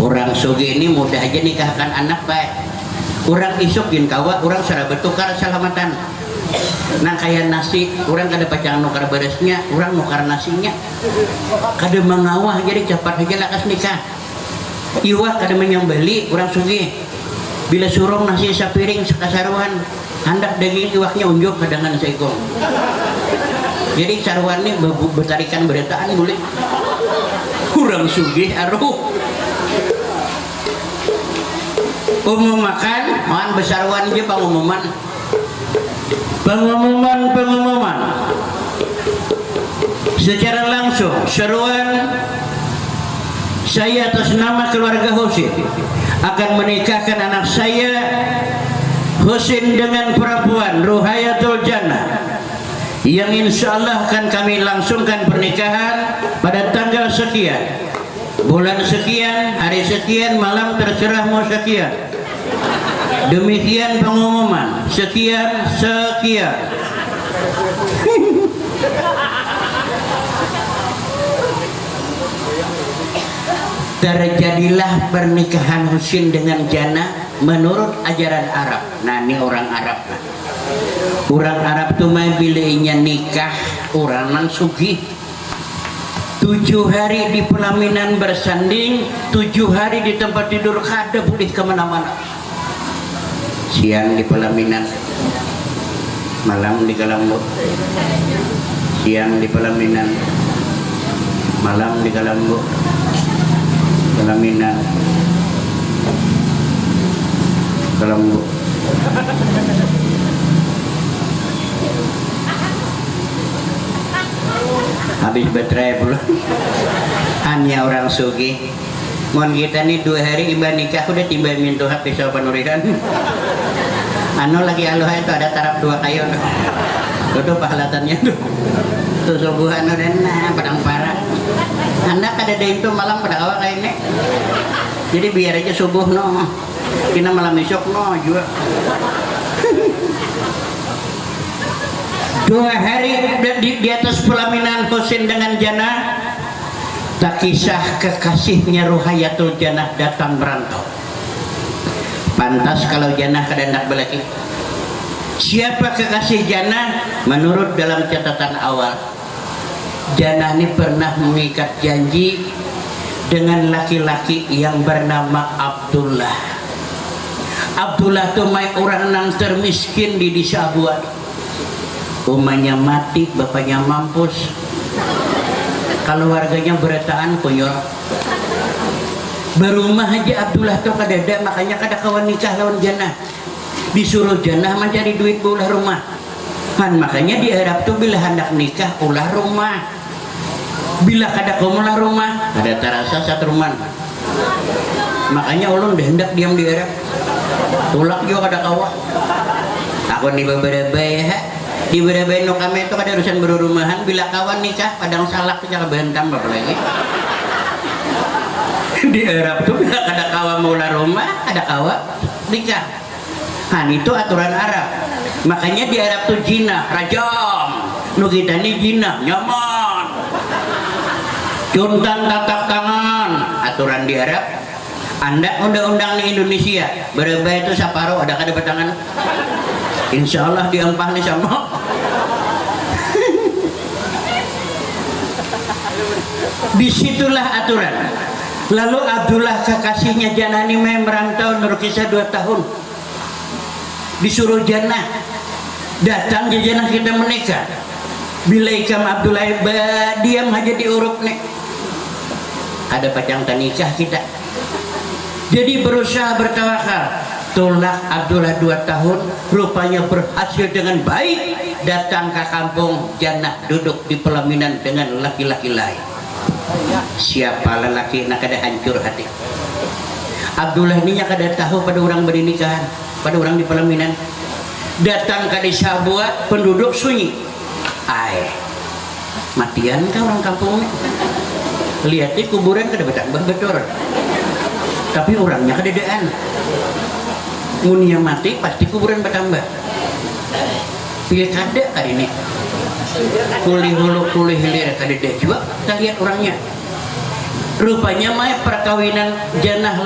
Orang soge ini mudah aja nikahkan anak baik. Orang isukin kawa, orang sarah bertukar salamatan. Nah kayak nasi, orang kada pacang nukar beresnya, orang nukar nasinya. Kada mengawah jadi cepat aja lakas nikah. Iwak kada menyembeli orang sugi. Bila surung nasi sapiring sekasaruan, hendak daging iwaknya unjuk kadangan seikong. Jadi saruan ini bertarikan beretaan boleh. Kurang sugih aruh. Umum makan, makan besaruan aja pengumuman. Pengumuman secara langsung seruan saya atas nama keluarga Husin akan menikahkan anak saya Husin dengan perempuan Ruhayatul Jannah yang insya Allah akan kami langsungkan pernikahan pada tanggal sekian, bulan sekian, hari sekian, malam terserah mau sekian. Demikian pengumuman. Sekian. Terjadilah pernikahan Husin dengan Jannah menurut ajaran Arab. Nah ini orang Arab. Orang Arab tuh main bilainya nikah orang nan sugih. 7 hari di pelaminan bersanding, 7 hari di tempat tidur kada boleh kemana-mana. Siang di pelaminan, malam di Galambo. Siang di pelaminan, malam di Galambo. Pelaminan, Galambo. Habis baterai pula. Hanya orang sugih. Mohon kita nih 2 hari iba nikah udah tiba minta HP sama penurihan. Anu lagi aloha itu ada tarap 2 kayu itu pahalatannya tuh subuhan udah nah padang parah. Anda kada ada itu malam pada awal kayak ini. Jadi biar aja subuh no, kita malam besok no juga. 2 hari di atas pelaminan Husin dengan Jannah. Tak kisah kekasihnya Ruhayatul Jannah datang merantau. Pantas kalau Jannah kada hendak belaki. Siapa kekasih Jannah? Menurut dalam catatan awal, Jannah ini pernah mengikat janji dengan laki-laki yang bernama Abdullah. Abdullah itu orang yang termiskin di desa Abuad. umahnya mati, bapaknya mampus, kalau warganya berataan konyol. Barumah aja Abdullah tuh kadada, makanya kada kawan nikah lawan Jannah, disuruh Jannah mencari duit ulah rumah kan. Makanya di Arab tuh bila hendak nikah ulah rumah, bila kada ulah rumah kada terasa satu rumah. Makanya ulun hendak diam di Arab, tulak juga kada kawa. Aku nih beberapa ya, di beberapa no kami itu kada urusan berurumahan, bila kawan nikah padang salak aja kebentam apalagi. Di Arab tuh bila kada kawa mula rumah, ada kawa nikah. Kan itu aturan Arab. Makanya di Arab tuh jinah, rajam. Nu kita nih jinah, nyaman. Juntan tatak tangan, aturan di Arab. Anda undang-undang di Indonesia, berapa itu separuh ada kada batangan. Insya Allah diampah nih sama. Disitulah aturan. Lalu Abdullah kekasihnya Jannah ini merantau merukisah 2 tahun, disuruh Jannah datang ke Jannah kita menikah. Bila ikam Abdullah diam aja diurup nih, ada pacang nikah kita. Jadi berusaha bertawakal. Tolak Abdullah 2 tahun, rupanya berhasil dengan baik. Datang ke kampung Jannah, duduk di pelaminan dengan laki-laki lain. Siapa lelaki nak kada hancur hati. Abdullah ini kada tahu pada orang bernikahan, pada orang di pelaminan. Datang ke desa buat penduduk sunyi. Matian kah orang kampung ini? Lihat kuburan kada betul. Tapi orangnya kadadaan. Munia mati pasti kuburan bertambah. Pilkada kali ini. Kulih hulu kulih hilir kadada juga. Kita lihat orangnya. Rupanya mah perkawinan Jannah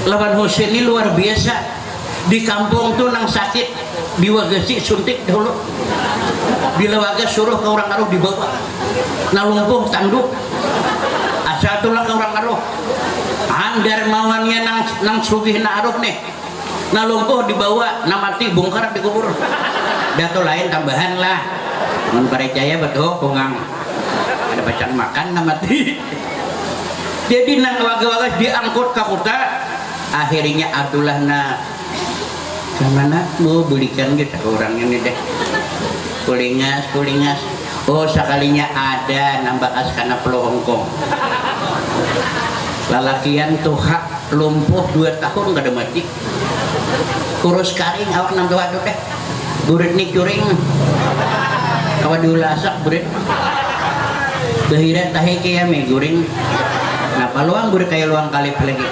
lawan Husain ini luar biasa. Di kampung tuh nang sakit diwagasi suntik dahulu. Bila wagas suruh ke orang aruh dibawa. Nalumpuh tanduk. Asal tulah ke orang aruh. Andar mawannya nang sugih na aruh nih. Nalumpuh dibawa, namati bongkar dikubur. Dato lain tambahan lah. Mun percaya betul pungang. Ada bacaan makan namati. Jadi nang waga-waga diangkut ke kota. Akhirnya Abdullah na kemana mau belikan gitu ke orang ini deh. Kulingas. Oh sekalinya ada nambah as karena Pulau Hongkong. Lalakian tuh hak lumpuh 2 tahun gak ada mati. Kurus karing awak nang tua tuh deh. Burit nih curing. Awak diulasak burit. Behirat tahi kaya me guring. Nah paluang burit kayak luang kalip lagi.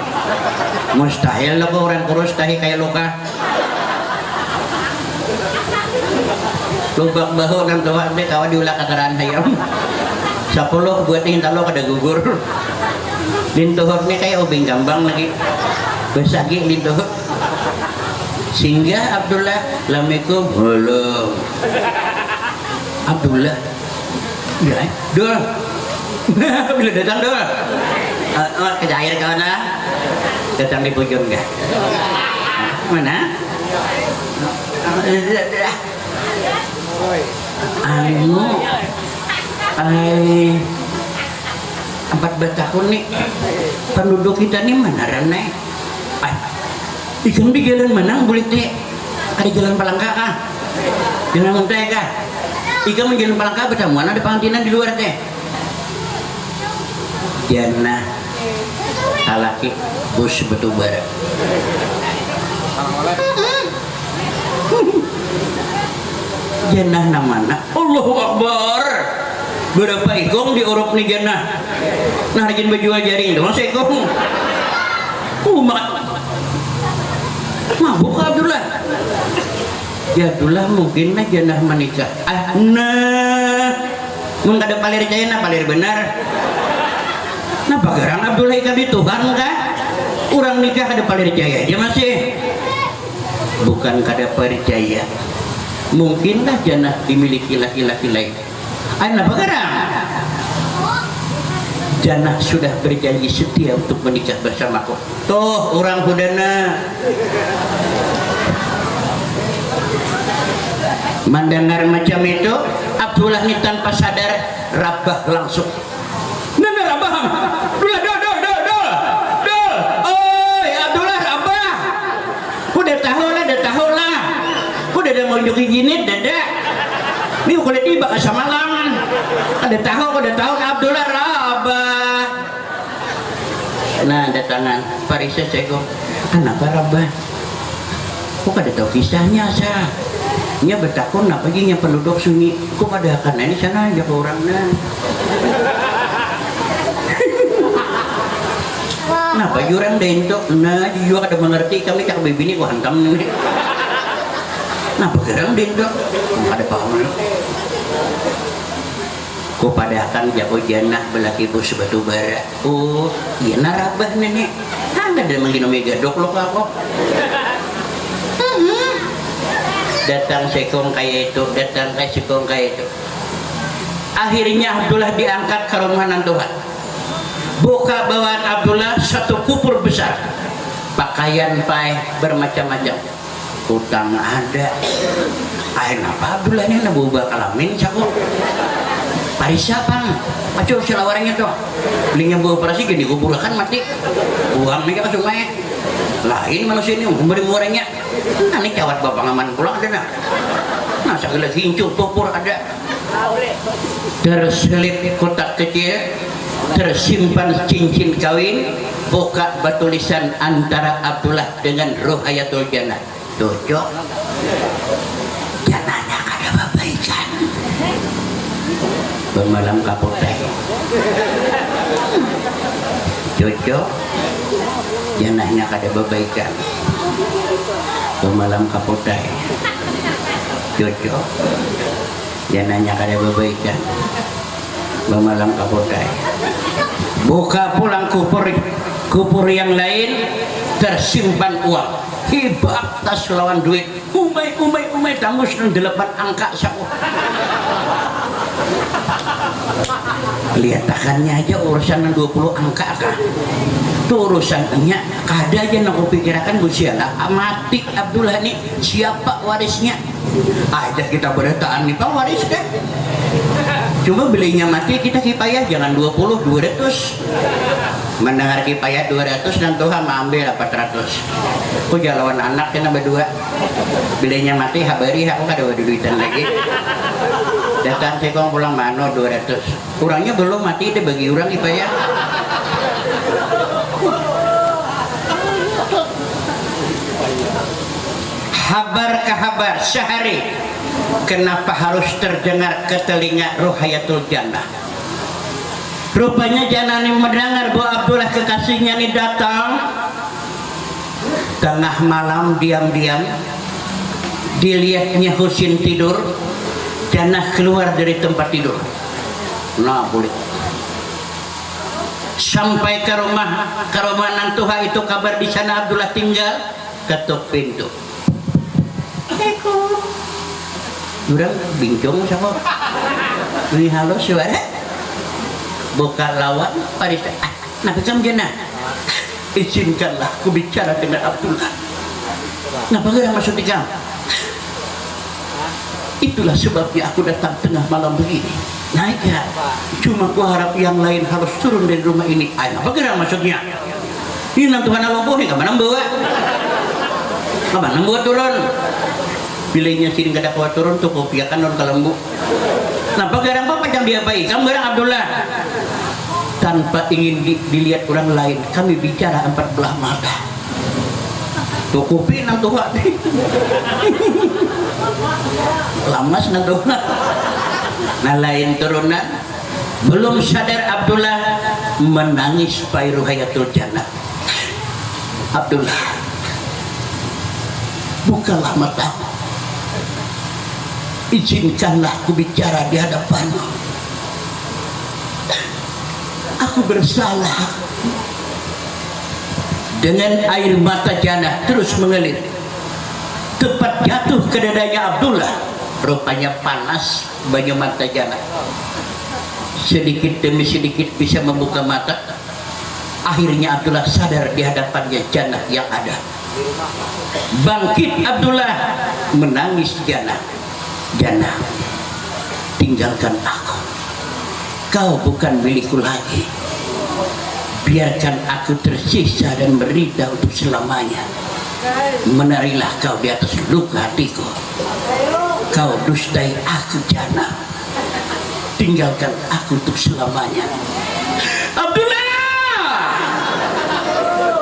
Mustahil lo orang kurus tahi kayak luka. Lubak bahu nang tua deh kawan diulak kataran hayam. 10 buat hinta lo kada gugur. Lintuhurnya kayak obeng gambang lagi. Besagi lintuhur. Sehingga Abdullah lamikum halo. Abdullah. Ya, Dul. Bila datang Dul. Kejair kawan lah. Datang di pojok enggak? Mana? Empat tahun nih penduduk kita nih mana renai. Ikan di jalan mana bulit nih? Ada jalan Palangka kah? Jalan Muntai kah? Ikan di jalan Palangka bertemuan ada pengantinan di luar teh. Jannah alaki bus betul barat. Jannah namana Allahu Akbar. Berapa ikong di Eropa nih Jannah. Nah rajin berjual jaring dong sekong. Mabuk Abdullah. Ya Abdullah mungkin na Jannah menikah. Mun kada palir jaya na palir benar. Nah pagarang Abdullah kami Tuhan kah? Orang nikah kada palir jaya aja masih. Bukan kada percaya. Mungkinlah Jannah dimiliki laki-laki lain. Anak pagarang. Jannah sudah berjanji setia untuk menikah bersamaku. Tuh orang hudana. Mendengar macam itu, Abdullah ini tanpa sadar rabah langsung. Nana rabah, Abdullah, dol. Oi, Abdullah rabah. Udah tahu lah. Udah mau joki gini, dada. Ini udah tiba ke Samalang. Udah tahu Abdullah rabah. Nah, datangan Parisa Ceko. Kenapa rabah? Kok kada tahu kisahnya sah? Nya betakun apa ginya penduduk sunyi. Kok pada akan ini sana aja ke orangnya. Kenapa jurang deh itu? Nah, juga kada mengerti kami cak bibini ku hantam nih. Kenapa gerang deh itu? Ada paham. Kok pada akan jago janah belaki bos batu bara. Oh, iya narabah nenek. Ada mungkin omega dok lo kok. Datang sekong kayak itu, akhirnya Abdullah diangkat ke rumah Tuhan. Buka bawaan Abdullah satu kupur besar, pakaian paeh bermacam-macam, utang ada. Apa Abdullah ini nabu bakalamin cakap Parisa pang aco selawarnya tuh linya bawa operasi gini kuburkan mati uang mereka ke sungai lain manusia ini memberi murahnya. Ini cawat bapak ngaman pulang ada nah segala hincur popor ada terselip kotak kecil tersimpan cincin kawin buka batulisan antara Abdullah dengan Ruhayatul Jannah. Cocok janahnya kada babaikan bermalam kapotai. Cocok janahnya kada babaikan bermalam kapotai. Cocok janahnya kada babaikan bermalam kapotai. Buka pulang kupur yang lain tersimpan uang hibah tas lawan duit umai tanggus 8 angka saku. Liatakannya aja urusan 20 angka kah itu urusannya kada aja nak pikirakan busialah mati Abdullah nih siapa warisnya aja kita berdataan nih pak waris deh. Cuma belinya mati kita kipayah jangan 20 200 mendengar kipayah 200 dan Tuhan ambil 400 aku jalawan anak kena berdua belinya mati habari aku kada ada duitan lagi datang sekong pulang mano 200 kurangnya belum mati deh bagi orang kipayah. Kabar sehari kenapa harus terdengar ke telinga Ruhayatul Jannah. Rupanya Jannah ini mendengar bahwa Abdullah kekasihnya ini datang tengah malam diam-diam dilihatnya Husin tidur. Jannah keluar dari tempat tidur. Nah boleh sampai ke rumah Nantuha itu kabar di sana Abdullah tinggal ketuk pintu. Udah bincang sama ini halo suara buka lawan Parisa nabi kamu Jannah izinkanlah aku bicara dengan Abdullah. Kenapa gak masuk di kamu? Itulah sebabnya aku datang tengah malam begini. Naik ya cuma aku harap yang lain harus turun dari rumah ini. Apa gak maksudnya ini Tuhan Allah nih kemana bawa turun pilihnya sini kada kuat turun tuh kopiakan non kalembu. Nampak garang apa yang diapai? Kamu garang Abdullah. Tanpa ingin dilihat orang lain, kami bicara 4 belah mata. Tuh kopi nang tuha. Lamas nang tuha. Nah lain turunan belum sadar Abdullah menangis pai Ruhayatul Jannah. Abdullah, bukalah matamu. Izinkanlah aku bicara di hadapanmu. Aku bersalah. Dengan air mata Jannah terus mengalir tepat jatuh ke dadanya Abdullah. Rupanya panas banyu mata Jannah. Sedikit demi sedikit bisa membuka mata. Akhirnya Abdullah sadar di hadapannya Jannah yang ada. Bangkit Abdullah, menangis Jannah. Jannah, tinggalkan aku. Kau bukan milikku lagi. Biarkan aku tersisa dan berida untuk selamanya. Menarilah kau di atas luka hatiku. Kau dustai aku Jannah. Tinggalkan aku untuk selamanya. Abdullah!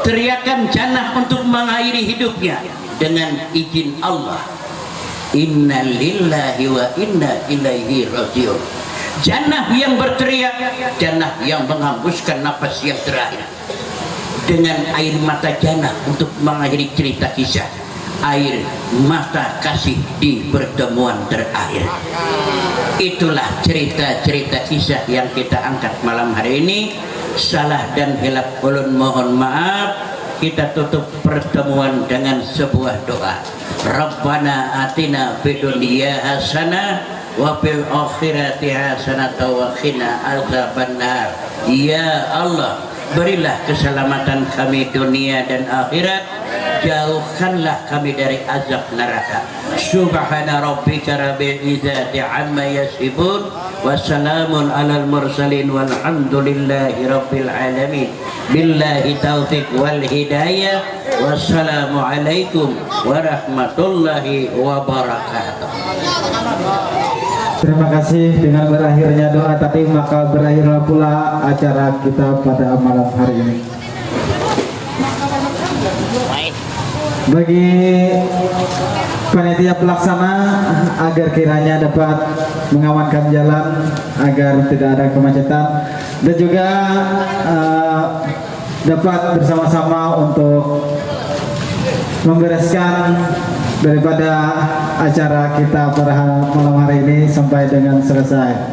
Teriakan Jannah untuk mengakhiri hidupnya dengan izin Allah. Inna lillahi wa inna ilaihi rajiun. Jannah yang berteriak, Jannah yang menghembuskan nafas yang terakhir dengan air mata Jannah untuk mengakhiri cerita kisah. Air mata kasih di pertemuan terakhir. Itulah cerita-cerita kisah yang kita angkat malam hari ini. Salah dan hilaf ulun mohon maaf. Kita tutup pertemuan dengan sebuah doa. Rabbana atina fid dunya hasanah wa fil akhirati hasanah wa qina azabannar. Ya Allah, berilah keselamatan kami dunia dan akhirat, jauhkanlah kami dari azab neraka. Subhana rabbika rabbil izzati amma yasifun, wassalamun alal mursalin, walhamdulillahi rabbil alamin. Billahi taufiq wal hidayah. Wassalamu alaikum warahmatullahi wabarakatuh. Terima kasih. Dengan berakhirnya doa tadi, maka berakhirlah pula acara kita pada malam hari ini. Bagi panitia pelaksana, agar kiranya dapat mengamankan jalan agar tidak ada kemacetan, dan juga dapat bersama-sama untuk membereskan daripada acara kita pada malam hari ini sampai dengan selesai.